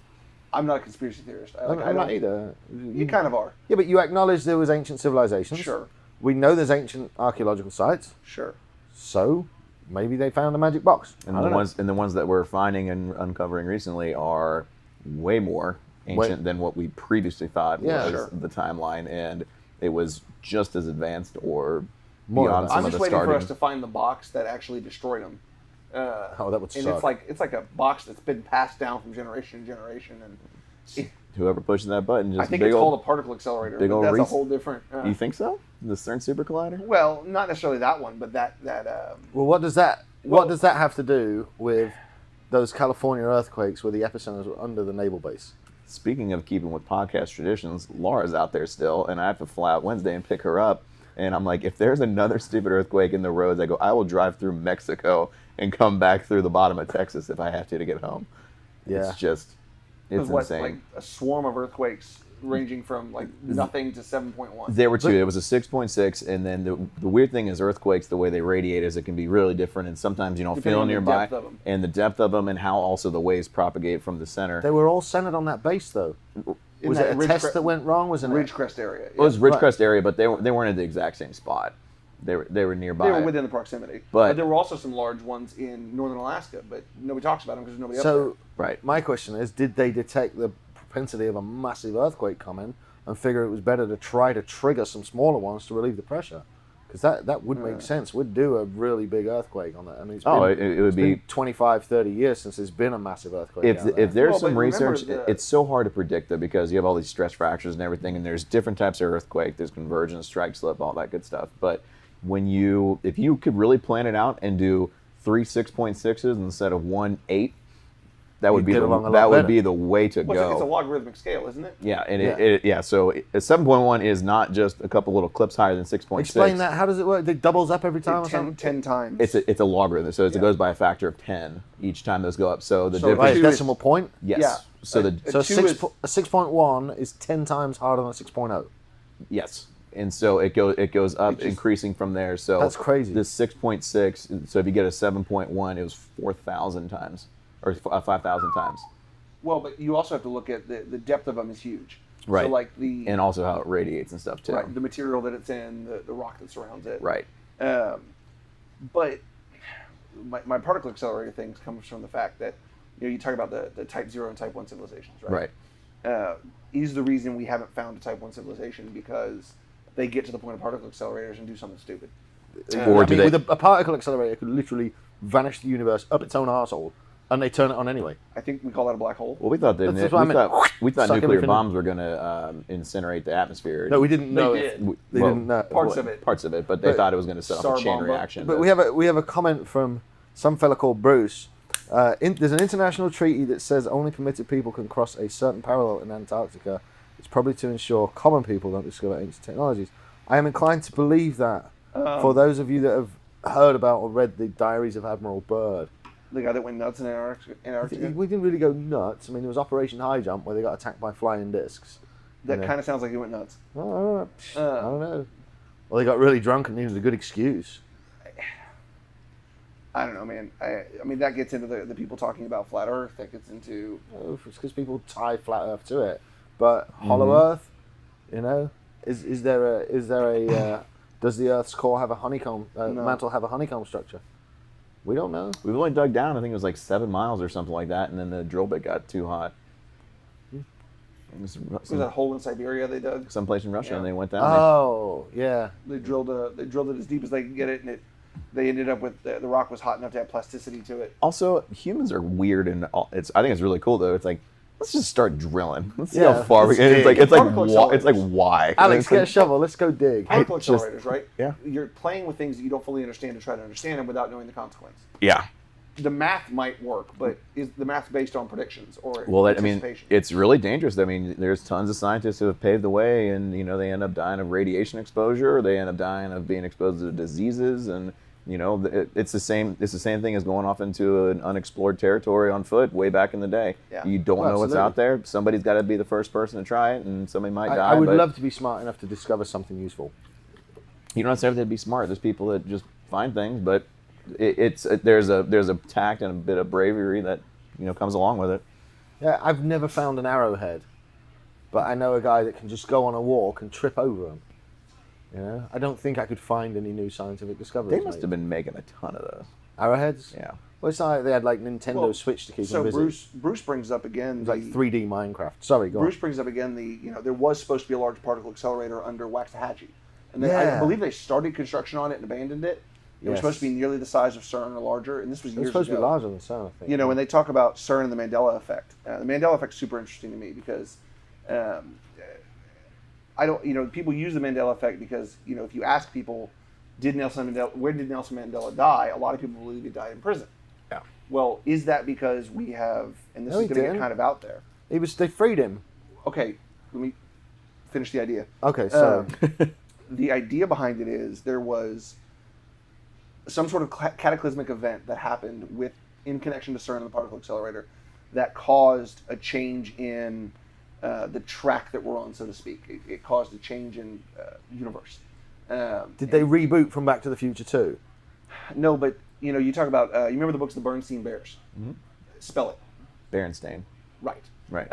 I'm not a conspiracy theorist. I'm not either. You kind of are. Yeah, but you acknowledge there was ancient civilizations. Sure. We know there's ancient archaeological sites. Sure. So maybe they found a magic box. And the ones that we're finding and uncovering recently are way more ancient than what we previously thought was the timeline, and it was just as advanced or more beyond some I'm of just the waiting starting. for us to find the box that actually destroyed them. That would suck. And it's like a box that's been passed down from generation to generation, and whoever pushes that button just I think it's called a particle accelerator. big But old that's a whole different. You think so? The CERN Super Collider? Well, not necessarily that one, but that. Well, what does that have to do with those California earthquakes where the epicenters were under the naval base? Speaking of keeping with podcast traditions, Laura's out there still, and I have to fly out Wednesday and pick her up. And I'm like, if there's another stupid earthquake in the roads, I will drive through Mexico and come back through the bottom of Texas if I have to get home. Yeah. It's insane. Like a swarm of earthquakes ranging from like nothing to 7.1. There were two. It was a 6.6, and then the weird thing is earthquakes, the way they radiate is it can be really different, and sometimes you don't feel nearby. And the depth of them, and how also the waves propagate from the center. They were all centered on that base, though. Was it a test that went wrong? Was it Ridgecrest area? It was Ridgecrest area, but they weren't at the exact same spot. They were nearby. They were within the proximity. But there were also some large ones in northern Alaska, but nobody talks about them because there's nobody up So, Right. my question is, did they detect the propensity of a massive earthquake coming and figure it was better to try to trigger some smaller ones to relieve the pressure? Because that would make sense. We'd do a really big earthquake on that. I mean, it's been, it would be 25, 30 years since there's been a massive earthquake. if there's Well, some but remember research, it's so hard to predict though because you have all these stress fractures and everything, and there's different types of earthquake. There's convergence, strike slip, all that good stuff. But if you could really plan it out and do 3 6.6s instead of 1 8, that would be the way to go. It's a logarithmic scale, isn't it? Yeah, and so a 7.1 is not just a couple little clips higher than 6.6. Explain that. How does it work? It doubles up every time or something? 10 times. It's a logarithm, so it goes by a factor of 10 each time those go up. So the difference. Right, two decimal point? Yes. Yeah. So A So two is- a 6.1 is 10 times harder than a 6.0. Yes, and so it goes up, increasing from there. So That's crazy. This 6.6. So if you get a 7.1, it was 4,000 times or 5,000 times. Well, but you also have to look at the depth of them is huge. Right. So like And also how it radiates and stuff too. right, the material that it's in, the rock that surrounds it. Right. But my particle accelerator things comes from the fact that you talk about the Type 0 and Type 1 civilizations, right? Right. Is the reason we haven't found a Type 1 civilization because they get to the point of particle accelerators and do something stupid. Or do they? With a particle accelerator could literally vanish the universe up its own arsehole, and they turn it on anyway. I think we call that a black hole. Well, we thought that That's what I meant. we thought Suck nuclear everything bombs were going to incinerate the atmosphere. No, we didn't know They it. did. They didn't know. Parts of it. Parts of it, but they thought it was going to set off a Tsar chain bomba. reaction. But we have a comment from some fella called Bruce. There's an international treaty that says only permitted people can cross a certain parallel in Antarctica. It's probably to ensure common people don't discover ancient technologies. I am inclined to believe that. For those of you that have heard about or read the Diaries of Admiral Byrd, The guy that went nuts in Antarctica. we didn't really go nuts. I mean, there was Operation High Jump where they got attacked by flying discs. That kind of sounds like he went nuts. I don't know. Well, they got really drunk and needed a good excuse. I don't know, man. I mean, that gets into the people talking about flat Earth. That gets into Oh, it's because people tie flat Earth to it. But hollow Earth, is there a does the Earth's core have a honeycomb mantle have a honeycomb structure? We don't know. We've only dug down. I think it was like 7 miles or something like that, and then the drill bit got too hot. It was was that hole in Siberia they dug. someplace in Russia, Yeah. and they went down. Oh, yeah. They drilled it as deep as they could get it, and they ended up with the rock was hot enough to have plasticity to it. Also, humans are weird, and I think it's really cool though. It's like, let's just start drilling. Let's see Yeah, how far we let's can. It's dig. like Particle why? Alex, It's get a like- shovel. Let's go dig. Particle just- accelerators, right? yeah. You're playing with things that you don't fully understand to try to understand them without knowing the consequence. Yeah. The math might work, but is the math based on predictions or Well, I mean, anticipation? it's really dangerous. I mean, there's tons of scientists who have paved the way, and they end up dying of radiation exposure, or they end up dying of being exposed to diseases, and it's the same. It's the same thing as going off into an unexplored territory on foot way back in the day. Yeah. You don't know what's Absolutely. out there. Somebody's got to be the first person to try it, and somebody might die. I would but love to be smart enough to discover something useful. You don't necessarily have to be smart. There's people that just find things, but there's a tact and a bit of bravery that comes along with it. Yeah, I've never found an arrowhead, but I know a guy that can just go on a walk and trip over them. I don't think I could find any new scientific discoveries. They must have been making a ton of those. Arrowheads. Yeah. Well, it's not like they had like Nintendo Switch to keep So them busy. Bruce brings up again It was like the- 3D Minecraft. Sorry, go Bruce on. brings up again there was supposed to be a large particle accelerator under Waxahachie, and I Yeah. believe they started construction on it and abandoned it. It was Yes. supposed to be nearly the size of CERN or larger, and this was It years was supposed ago. to be larger than CERN, I think. When they talk about CERN and the Mandela effect, the Mandela effect is super interesting to me because I don't, people use the Mandela effect because, if you ask people, where did Nelson Mandela die? A lot of people believe he died in prison. Yeah. Well, is that because we have, and this No, is he going to get didn't. kind of out there. They freed him. Okay, let me finish the idea. Okay, so The idea behind it is there was some sort of cataclysmic event that happened in connection to CERN and the particle accelerator that caused a change in the track that we're on, so to speak. It caused a change in universe. did they reboot from Back to the Future too? No, but you talk about you remember the books The Bernstein Bears? Mhm. Spell it. Berenstain. Right. Right.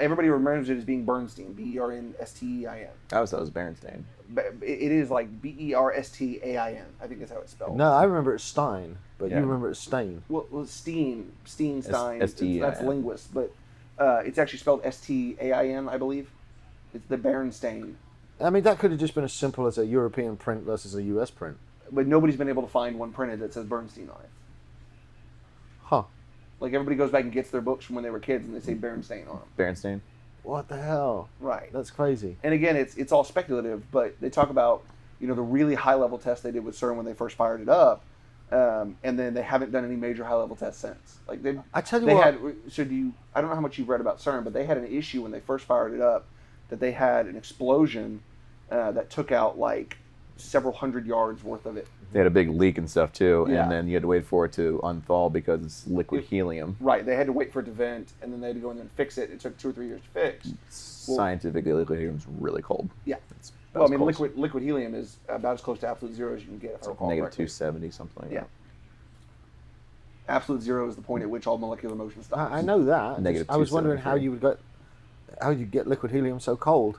Everybody remembers it as being Bernstein, Bernstein. I always thought it was Berenstain. But it is like Berstain. I think that's how it's spelled. No, I remember it's Stein, but Yeah. you remember it's Stain. Well, Stein. S-T-E-I-N. That's linguist, but it's actually spelled Stain, I believe. It's the Berenstain. I mean, that could have just been as simple as a European print versus a US print. But nobody's been able to find one printed that says Bernstein on it. Huh. Like everybody goes back and gets their books from when they were kids and they say Berenstain on them. Berenstain. What the hell? Right. That's crazy. And again, it's all speculative, but they talk about, the really high level test they did with CERN when they first fired it up, and then they haven't done any major high level tests since. Like I tell you they what. had. I don't know how much you've read about CERN, but they had an issue when they first fired it up that they had an explosion that took out like several hundred yards worth of it. They had a big leak and stuff too, Yeah. and then you had to wait for it to unthaw because it's liquid helium. Right. They had to wait for it to vent, and then they had to go in there and fix it. It took 2 or 3 years to fix. Scientifically, liquid helium is really cold. Yeah. It's Well, I mean, about as liquid helium is about as close to absolute zero as you can get. If I recall negative correctly. 270, something like Yeah. that. Absolute zero is the point at which all molecular motion stops. I know that. Negative I was wondering how 273. how you get liquid helium so cold.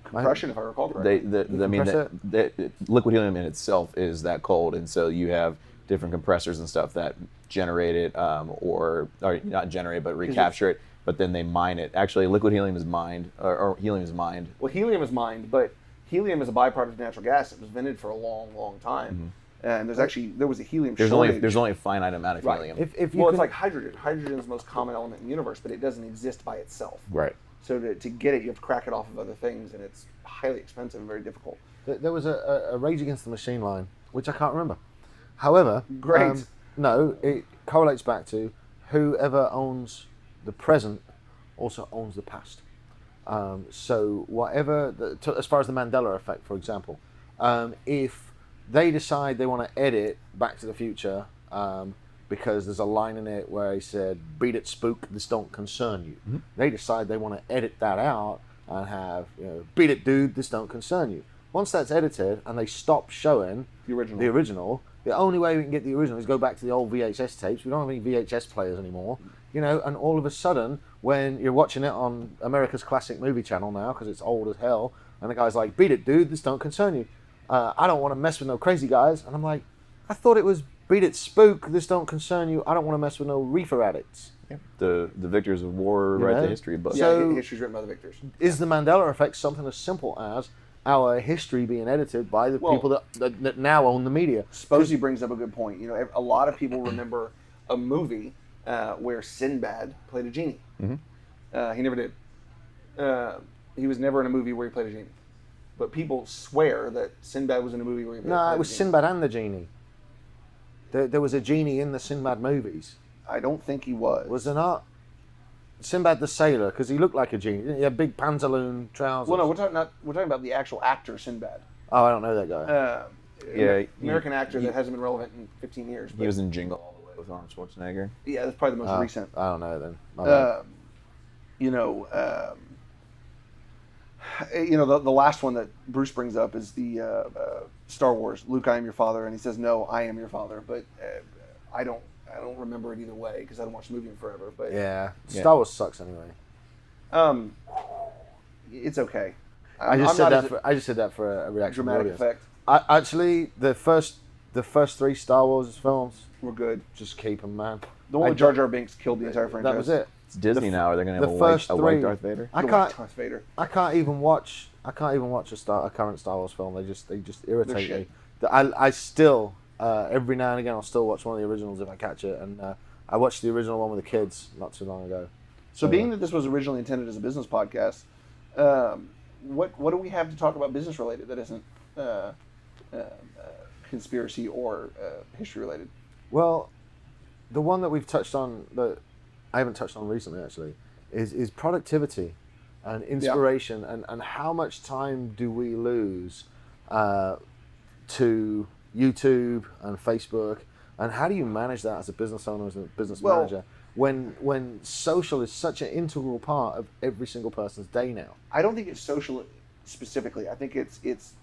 Compression, if I recall correctly. The liquid helium in itself is that cold, and so you have different compressors and stuff that generate it, or not generate, but recapture it. But then they mine it. Actually, liquid helium is mined, or helium is mined. Well, helium is mined, but helium is a byproduct of natural gas. It was vented for a long, long time, and there was a helium shortage. There's only a finite amount of Right. helium. If you Well, could, it's like hydrogen. Hydrogen is the most common element in the universe, but it doesn't exist by itself. Right. So to get it, you have to crack it off of other things, and it's highly expensive and very difficult. there was a Rage Against the Machine line, which I can't remember. However, Great. No, it correlates back to whoever owns the present also owns the past. So whatever, as far as the Mandela effect, for example, if they decide they want to edit Back to the Future because there's a line in it where he said, "Beat it, spook, this don't concern you." Mm-hmm. They decide they want to edit that out and have, "Beat it, dude, this don't concern you." Once that's edited and they stop showing The original. the only way we can get the original is go back to the old VHS tapes. We don't have any VHS players anymore, and all of a sudden, when you're watching it on America's Classic Movie Channel now, because it's old as hell, and the guy's like, "Beat it, dude, this don't concern you. I don't want to mess with no crazy guys." And I'm like, I thought it was "Beat it, spook, this don't concern you. I don't want to mess with no reefer addicts." Yeah. The victors of war write the history book. So- Yeah, history's written by the victors. Is the Mandela effect something as simple as our history being edited by the people that now own the media? Sposey brings up a good point. A lot of people remember a movie where Sinbad played a genie. Mm-hmm. He never did. He was never in a movie where he played a genie. But people swear that Sinbad was in a movie where he played No, it a was genie. Sinbad and the genie. There was a genie in the Sinbad movies. I don't think he was. Was there not? Sinbad the sailor, because he looked like a genie. He had big pantaloon trousers. Well, no, we're talking about the actual actor Sinbad. Oh, I don't know that guy. Yeah, American actor that hasn't been relevant in 15 years. He But was in Jingle All the Way with Arnold Schwarzenegger. yeah, that's probably the most recent. I don't know then. My bad. The last one that Bruce brings up is the Star Wars. Luke, I am your father, and he says, "No, I am your father." But I don't remember it either way because I don't watch the movie in forever. But Yeah, Star Wars sucks anyway. It's okay. I just I'm said not that. I just said that for a reaction from the dramatic audience. effect. Actually, the first 3 Star Wars films, We're good. just keep them, man. The one with Jar Jar Binks killed the entire franchise. That was it. It's Disney now. Are they going to the have first a white three- Darth Vader? I The can't. Darth Vader. I can't even watch a current Star Wars film. They just irritate me. shit. I still every now and again I'll still watch one of the originals if I catch it, and I watched the original one with the kids not too long ago. So, being that this was originally intended as a business podcast, what do we have to talk about business related that isn't conspiracy or history related? Well, the one that we've touched on that I haven't touched on recently actually is productivity and inspiration, and how much time do we lose to YouTube and Facebook, and how do you manage that as a business owner, as a business manager, when social is such an integral part of every single person's day now? I don't think it's social specifically. I think it's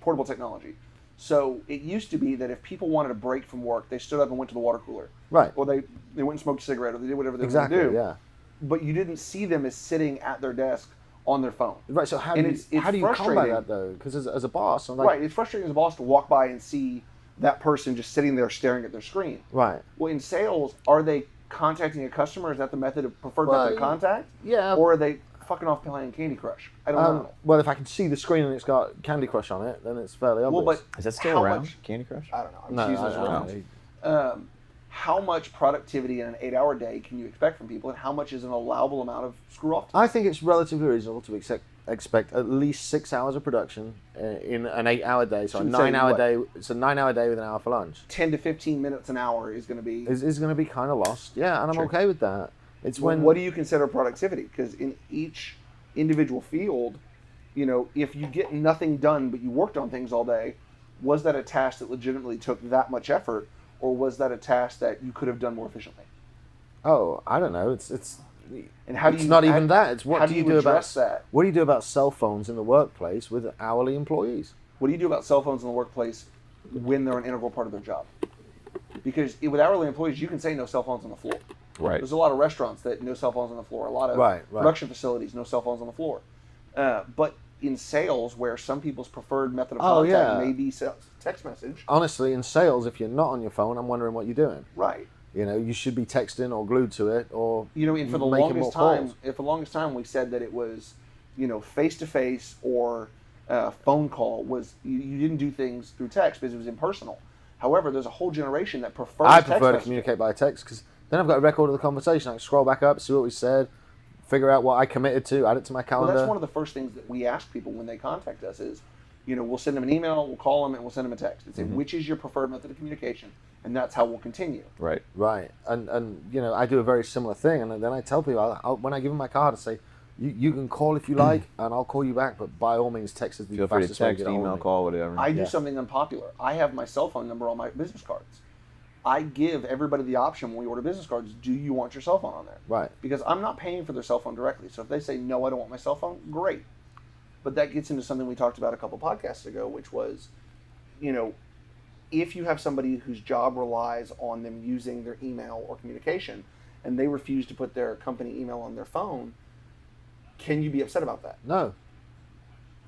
portable technology. So it used to be that if people wanted a break from work, they stood up and went to the water cooler. Right. Or they went and smoked a cigarette, or they did whatever they Exactly. wanted to do. Yeah. but you didn't see them as sitting at their desk on their phone. Right. So how And do it's you combat frustrating. that though? Because as a boss, I'm like, Right, it's frustrating as a boss to walk by and see that person just sitting there staring at their screen. right. Well, in sales, are they contacting a customer? Is that the preferred method of contact? Yeah. Or are they fucking off playing Candy Crush? I don't know. Well, if I can see the screen and it's got Candy Crush on it, then it's fairly obvious. Well, but Is that still how around? much- Candy Crush? I don't know. I'm no, just using I those don't words. know. How much productivity in an 8-hour day can you expect from people, and how much is an allowable amount of screw off? I think it's relatively reasonable to expect at least 6 hours of production in an 8-hour day. So a Should we say 9-hour what? day. It's a 9-hour day with an hour for lunch. 10 to 15 minutes an hour is going to be. Is going to be kind of lost. Yeah, and I'm Sure. okay with that. It's Well, when what do you consider productivity? Because in each individual field, if you get nothing done but you worked on things all day, was that a task that legitimately took that much effort, or was that a task that you could have done more efficiently? oh, I don't know. It's And how do it's you not even that. It's how what do you do about address that? what do you do about cell phones in the workplace with hourly employees? What do you do about cell phones in the workplace when they're an integral part of their job? Because with hourly employees, you can say no cell phones on the floor. Right. There's a lot of restaurants that no cell phones on the floor. A lot of Right. production facilities, no cell phones on the floor. But in sales, where some people's preferred method of Oh, contact yeah. may be text message. Honestly, in sales, if you're not on your phone, I'm wondering what you're doing. Right. You should be texting or glued to it, or And for the making longest more time, calls. we said that it was, face to face or phone call was you didn't do things through text because it was impersonal. However, there's a whole generation that prefers. I text prefer to messaging. communicate by text because then I've got a record of the conversation. I can scroll back up, see what we said, figure out what I committed to, add it to my Well, calendar. that's one of the first things that we ask people when they contact us is, we'll send them an email, we'll call them, and we'll send them a text and say, which is your preferred method of communication? And that's how we'll continue. Right. Right, and I do a very similar thing, and then I tell people when I give them my card, I say, you can call if you like, and I'll call you back, but by all means, text is the Feel free to fastest way to text, get a hold email, of me. call, whatever. I do Yeah. something unpopular. I have my cell phone number on my business cards. I give everybody the option when we order business cards, do you want your cell phone on there? Right. Because I'm not paying for their cell phone directly. So if they say, no, I don't want my cell phone, great. But that gets into something we talked about a couple podcasts ago, which was, if you have somebody whose job relies on them using their email or communication, and they refuse to put their company email on their phone, can you be upset about that? No.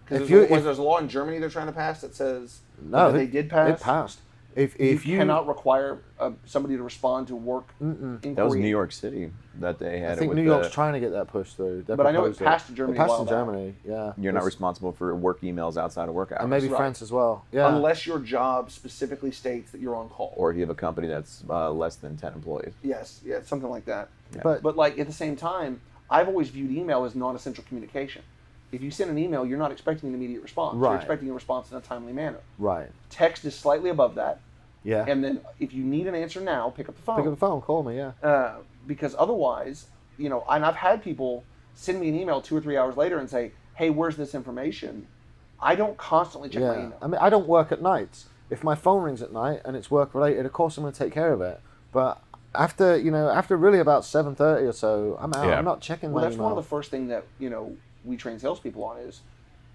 Because If there's a law in Germany they're trying to pass that says No, that they did pass. It passed. If you cannot require somebody to respond to work inquiry. That was New York City that they had. I it think with New York's trying to get that pushed through. They But I know it proposed passed in Germany It passed a while in back. Germany, yeah. You're not It's- responsible for work emails outside of work hours. And maybe Right. France as well. Yeah. Unless your job specifically states that you're on call. Or if you have a company that's less than 10 employees. Yes, yeah, something like that. Yeah. But But at the same time, I've always viewed email as non-essential communication. If you send an email, you're not expecting an immediate response. You're Right. expecting a response in a timely manner. right. Text is slightly above that. Yeah. And then if you need an answer now, pick up the phone. Pick up the phone, call me, yeah. Because otherwise, and I've had people send me an email 2 or 3 hours later and say, hey, where's this information? I don't constantly check my Yeah. email. I mean, I don't work at nights. If my phone rings at night and it's work related, of course I'm going to take care of it. But after really about 7:30 or so, I'm out. Yeah. I'm not checking Well, my that's email. one of the first thing that we train salespeople on is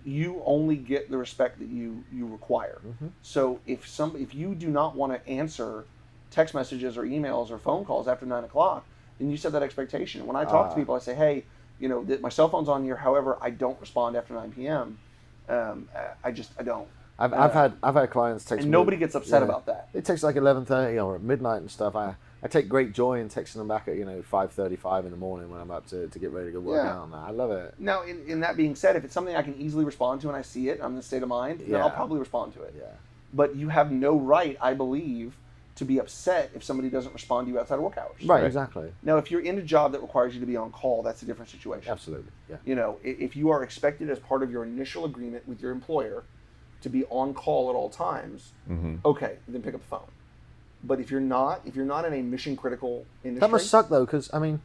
you only get the respect that you require. Mm-hmm. So if you do not want to answer text messages or emails or phone calls after 9 o'clock, then you set that expectation. When I talk to people, I say, hey, my cell phone's on here. However, I don't respond after 9 p.m. I don't. I've had clients text And me. nobody gets upset about that. They text like 11:30 or at midnight and stuff. I take great joy in texting them back at 5:35 in the morning when I'm up to get ready to go work Yeah. out on that. I love it. Now, in that being said, if it's something I can easily respond to and I see it, I'm in the state of mind, then I'll Yeah. probably respond to it. Yeah. But you have no right, I believe, to be upset if somebody doesn't respond to you outside of work hours. Right. Exactly. Now, if you're in a job that requires you to be on call, that's a different situation. Absolutely. Yeah. If you are expected as part of your initial agreement with your employer to be on call at all times, okay, then pick up the phone. But if you're not in a mission critical industry, That must suck though, because I mean,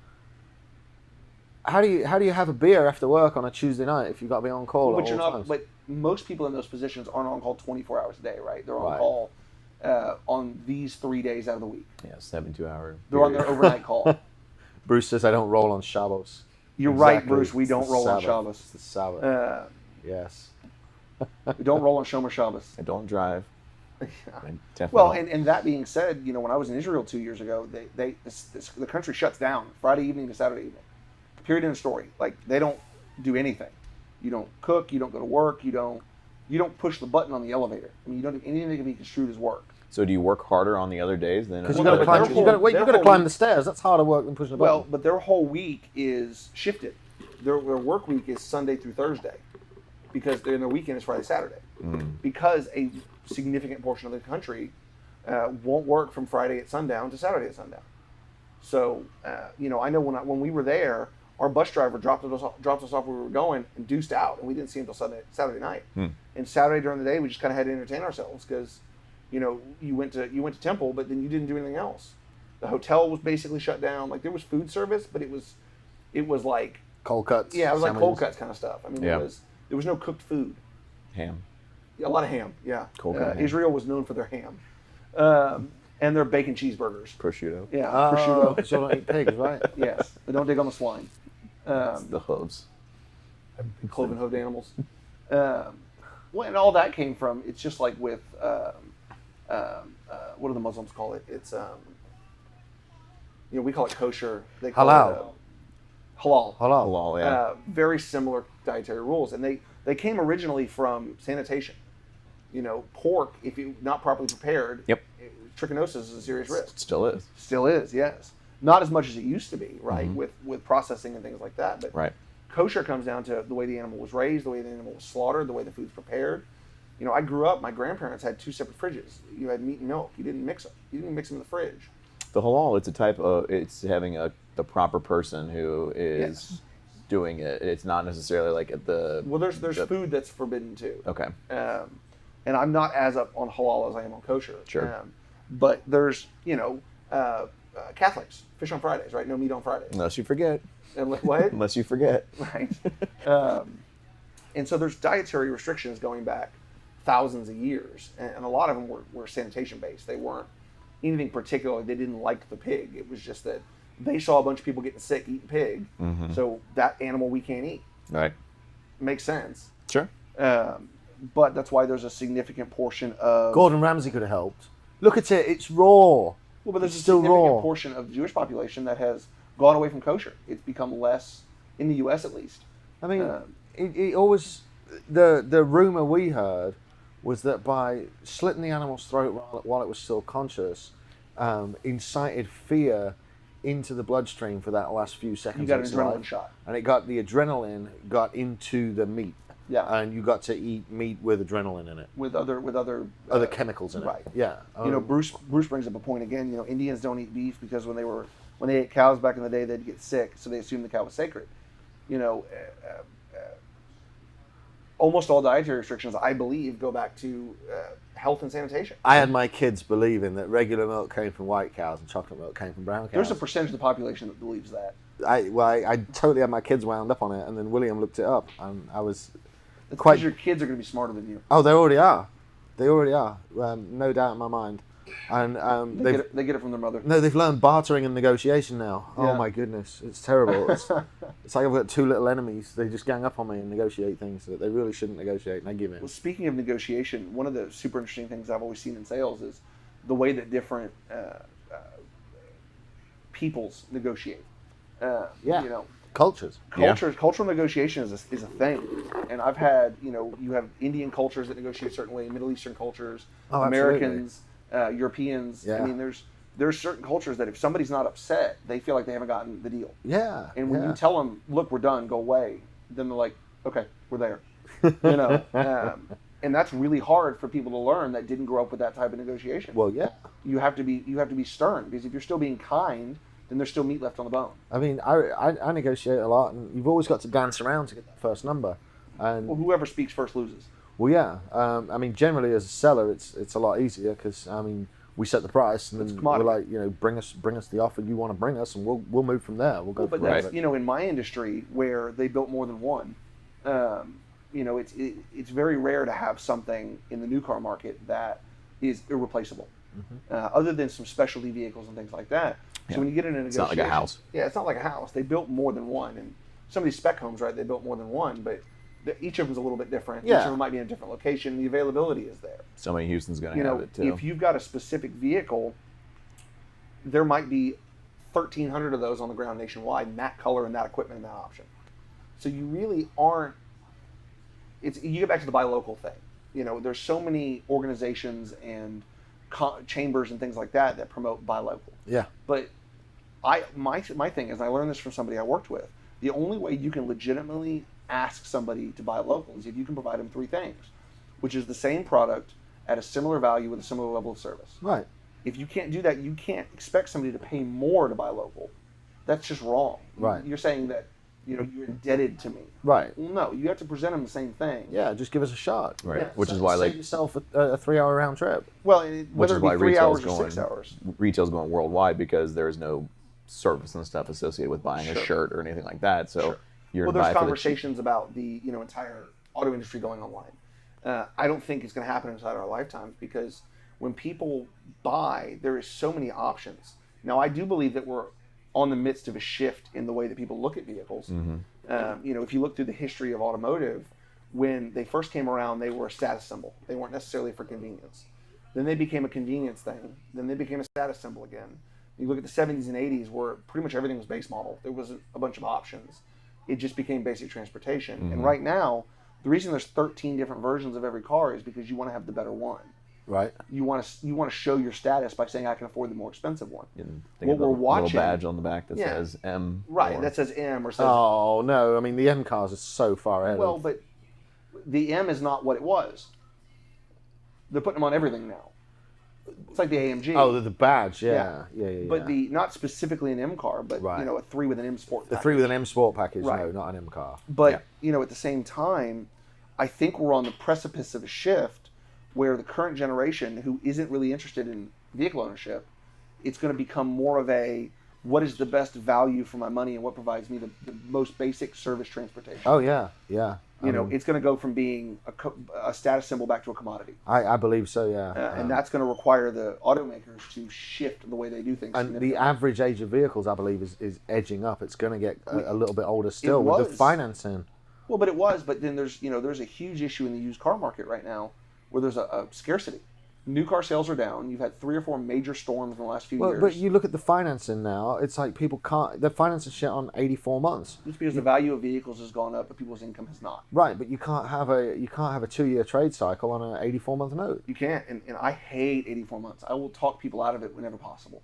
how do you have a beer after work on a Tuesday night if you've got to be on call but at you're all not. times? But most people in those positions aren't on call 24 hours a day, right? They're on Right. call on these 3 days out of the week. Yeah, 72-hour. They're on their overnight call. Bruce says I don't roll on Shabbos. You're right, Exactly. Bruce. We It's don't the roll on Sabbath. Shabbos. It's the Sabbath. Yes. We don't roll on Shomer Shabbos. I don't drive. I definitely Well, don't. and that being said, when I was in Israel 2 years ago, the country shuts down Friday evening to Saturday evening. Period. End of story. Like they don't do anything. You don't cook. You don't go to work. You don't push the button on the elevator. I mean, you don't do anything that can be construed as work. So do you work harder on the other days than? Because Well, you've no, got to but climb. their You've got to whole climb week- the stairs. That's harder work than pushing a button. Well, but their whole week is shifted. Their work week is Sunday through Thursday, because their weekend is Friday, Saturday. Because a significant portion of the country won't work from Friday at sundown to Saturday at sundown. So, I know when we were there, our bus driver dropped us off where we were going and deuced out, and we didn't see him until Saturday night. And Saturday during the day, we just kind of had to entertain ourselves because, you went to Temple, but then you didn't do anything else. The hotel was basically shut down. Like there was food service, but it was like cold cuts. yeah, it was like sandwiches. cold cuts kind of stuff. I mean, Yeah. there was no cooked food. ham. A lot of ham, yeah. Cold cut ham. Israel was known for their ham, and their bacon cheeseburgers. Prosciutto. Yeah, Oh, prosciutto. because you don't eat pigs, right? Yes, but don't dig on the swine. The hooves. Cloven hooved animals. And all that came from. It's just like with what do the Muslims call it? It's we call it kosher. They call Halal. it halal. Hello. Halal, yeah. Very similar dietary rules, and they came originally from sanitation. Pork, if you not properly prepared, Yep. trichinosis is a serious risk. Still is. Still is, yes. Not as much as it used to be, right? With processing and things like that. But Right. kosher comes down to the way the animal was raised, the way the animal was slaughtered, the way the food's prepared. I grew up. My grandparents had 2 separate fridges. You had meat and milk. You didn't mix them. You didn't mix them in the fridge. The halal, it's a type of, it's having the proper person who is Yes. doing it. It's not necessarily like at the. Well, there's food that's forbidden too. Okay. And I'm not as up on halal as I am on kosher. Sure. But there's Catholics fish on Fridays, right? No meat on Fridays. Unless you forget. And like, what? Unless you forget. Right. And so there's dietary restrictions going back thousands of years, and a lot of them were sanitation based. They weren't anything particular. They didn't like the pig. It was just that they saw a bunch of people getting sick eating pig, so that animal we can't eat. Right. Makes sense. Sure. But that's why there's a significant portion of Gordon Ramsay could have helped. Look at it. It's raw. well, but there's It's a still significant raw. portion of the Jewish population that has gone away from kosher. It's become less in the U.S. at least. I mean, it always the rumor we heard was that by slitting the animal's throat while it was still conscious, incited fear into the bloodstream for that last few seconds. You got of an its adrenaline life. shot. And the adrenaline got into the meat. Yeah. And you got to eat meat with adrenaline in it, With other other chemicals in right. it. Yeah. Bruce brings up a point again. Indians don't eat beef because when they ate cows back in the day, they'd get sick, so they assumed the cow was sacred. Almost all dietary restrictions, I believe, go back to health and sanitation. I had my kids believing that regular milk came from white cows and chocolate milk came from brown cows. There's a percentage of the population that believes that. I totally had my kids wound up on it, and then William looked it up, and I was That's quite. because your kids are going to be smarter than you. Oh, they already are. They already are. No doubt in my mind. And They get it from their mother. they've learned bartering and negotiation now. Yeah. Oh my goodness, it's terrible. It's like I've got 2 little enemies. They just gang up on me and negotiate things that they really shouldn't negotiate, and I give in. Well, speaking of negotiation, one of the super interesting things I've always seen in sales is the way that different peoples negotiate. Yeah. Cultures. Cultural negotiation is a thing, and I've had you have Indian cultures that negotiate a certain way, Middle Eastern cultures, Oh, Americans, Europeans. Yeah. I mean, there's certain cultures that if somebody's not upset, they feel like they haven't gotten the deal. Yeah. And when yeah. you tell them, "Look, we're done, go away," then they're like, "Okay, we're there." And that's really hard for people to learn that didn't grow up with that type of negotiation. Well, yeah. You have to be stern, because if you're still being kind, then there's still meat left on the bone. I mean, I negotiate a lot, and you've always got to dance around to get that first number. And Well, whoever speaks first loses. well, yeah. I mean, generally as a seller, it's a lot easier because we set the price, and It's then commodity. we're like, bring us the offer you want to bring us, and we'll move from there. We'll go. Well, but from there. that's in my industry where they built more than one. It's very rare to have something in the new car market that is irreplaceable, other than some specialty vehicles and things like that. So Yeah. when you get in a It's negotiation, not like a house. Yeah, it's not like a house. They built more than one, and some of these spec homes, right? They built more than one, but each of them's a little bit different. Each Yeah. of them might be in a different location. The availability is there. Somebody in Houston's going to have it too. If you've got a specific vehicle, there might be 1,300 of those on the ground nationwide, and that color and that equipment and that option. So you really aren't. You get back to the buy local thing. You know, there's so many organizations and chambers and things like that promote buy local. Yeah. But my thing is, I learned this from somebody I worked with. The only way you can legitimately ask somebody to buy local is if you can provide them 3 things, which is the same product at a similar value with a similar level of service. Right. If you can't do that, you can't expect somebody to pay more to buy local. That's just wrong. Right. You're saying that, you know, you're indebted to me. Right. Well, no, you have to present them the same thing. Yeah, just give us a shot. Right. Yeah, Which is why, like, save yourself a 3-hour round trip. Well, which whether is it why be 3 retail's hours or going 6 hours. retail's going worldwide, because there is no service and stuff associated with buying a Sure. shirt or anything like that. So Sure. you're Well, gonna there's buy for the conversations about the entire auto industry going online. I don't think it's going to happen inside our lifetimes, because when people buy, there is so many options. Now, I do believe that we're on the midst of a shift in the way that people look at vehicles. You know, if you look through the history of automotive, when they first came around, they were a status symbol. They weren't necessarily for convenience. Then they became a convenience thing. Then they became a status symbol again. You look at the 70s and 80s, where pretty much everything was base model. There wasn't a bunch of options. It just became basic transportation. And right now, the reason there's 13 different versions of every car is because you want to have the better one. Right. You want to show your status by saying I can afford the more expensive one. And What we're little watching, badge on the back that Yeah. says M. right? or- That says M or says Oh no! I mean, the M cars are so far ahead. well, of, but the M is not what it was. They're putting them on everything now. It's like the AMG. oh, the badge. Yeah. Yeah. But the not specifically an M car, but Right. you know, a 3 with an M Sport. the package. 3 with an M Sport package. Right. No, not an M car. But Yeah. you know, at the same time, I think we're on the precipice of a shift where the current generation, who isn't really interested in vehicle ownership, it's going to become more of a what is the best value for my money and what provides me the most basic service transportation. Oh yeah. Yeah. You know, it's going to go from being a status symbol back to a commodity. I believe so. Yeah. And that's going to require the automakers to shift the way they do things. And the significantly. average age of vehicles, I believe, is edging up. It's going to get a little bit older still with the was. financing. Well, but it was. But then there's a huge issue in the used car market right now where there's a scarcity. New car sales are down. You've had 3 or 4 major storms in the last few years. But you look at the financing now. It's like people can't. They're financing shit on 84 months. It's because the value of vehicles has gone up, but people's income has not. Right, but you can't have a 2-year trade cycle on an 84-month note. You can't, and I hate 84 months. I will talk people out of it whenever possible.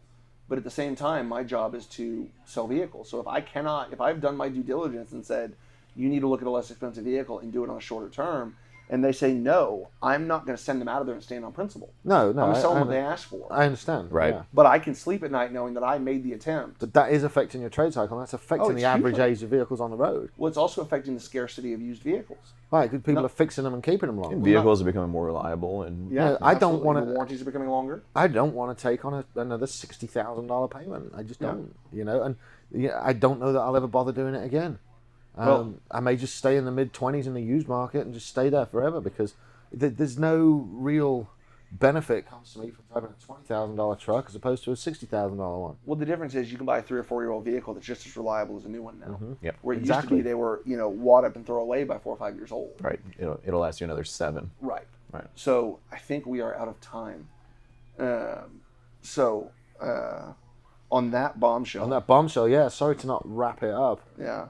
But at the same time, my job is to sell vehicles. So if I've done my due diligence and said, you need to look at a less expensive vehicle and do it on a shorter term, and they say no, I'm not going to send them out of there and stand on principle. No. I'm going to sell them what they asked for. I understand. Right. Yeah. But I can sleep at night knowing that I made the attempt. But that is affecting your trade cycle. And that's affecting it's the average hugely. age of vehicles on the road. Well, it's also affecting the scarcity of used vehicles. Right, because people No. are fixing them and keeping them long. And vehicles are becoming more reliable, and Yeah, I don't absolutely. wanna- The warranties are becoming longer. I don't want to take on another $60,000 payment. I just Yeah. don't. You know, and I don't know that I'll ever bother doing it again. Well- I may just stay in the mid-20s in the used market and just stay there forever, because there's no real benefit comes to me from driving a $20,000 truck as opposed to a $60,000 one. Well, the difference is you can buy a 3 or 4-year-old vehicle that's just as reliable as a new one now. Yep. Where it Exactly. used to be they were, wad up and throw away by 4 or 5 years old. right, it'll last you another 7. Right. Right. So I think we are out of time. On that bombshell. On that bombshell, yeah, sorry to not wrap it up. Yeah.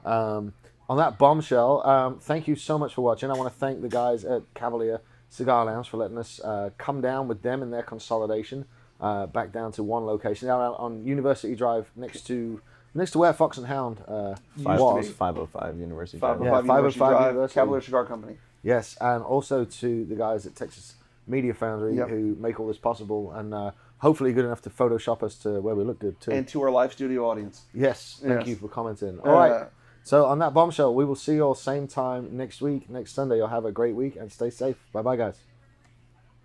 On that bombshell, thank you so much for watching. I want to thank the guys at Cavalier Cigar Lounge for letting us come down with them in their consolidation back down to one location. They're out on University Drive next to where Fox and Hound was. 505 University. 505 Yeah, University 505 Drive, University. Cavalier Cigar Company. Yes, and also to the guys at Texas Media Foundry Yep. who make all this possible, and hopefully good enough to Photoshop us to where we look good too. And to our live studio audience. Yes, thank Yes. you for commenting. All right. So on that bombshell, we will see you all same time next week, next Sunday. You'll have a great week and stay safe. Bye-bye, guys.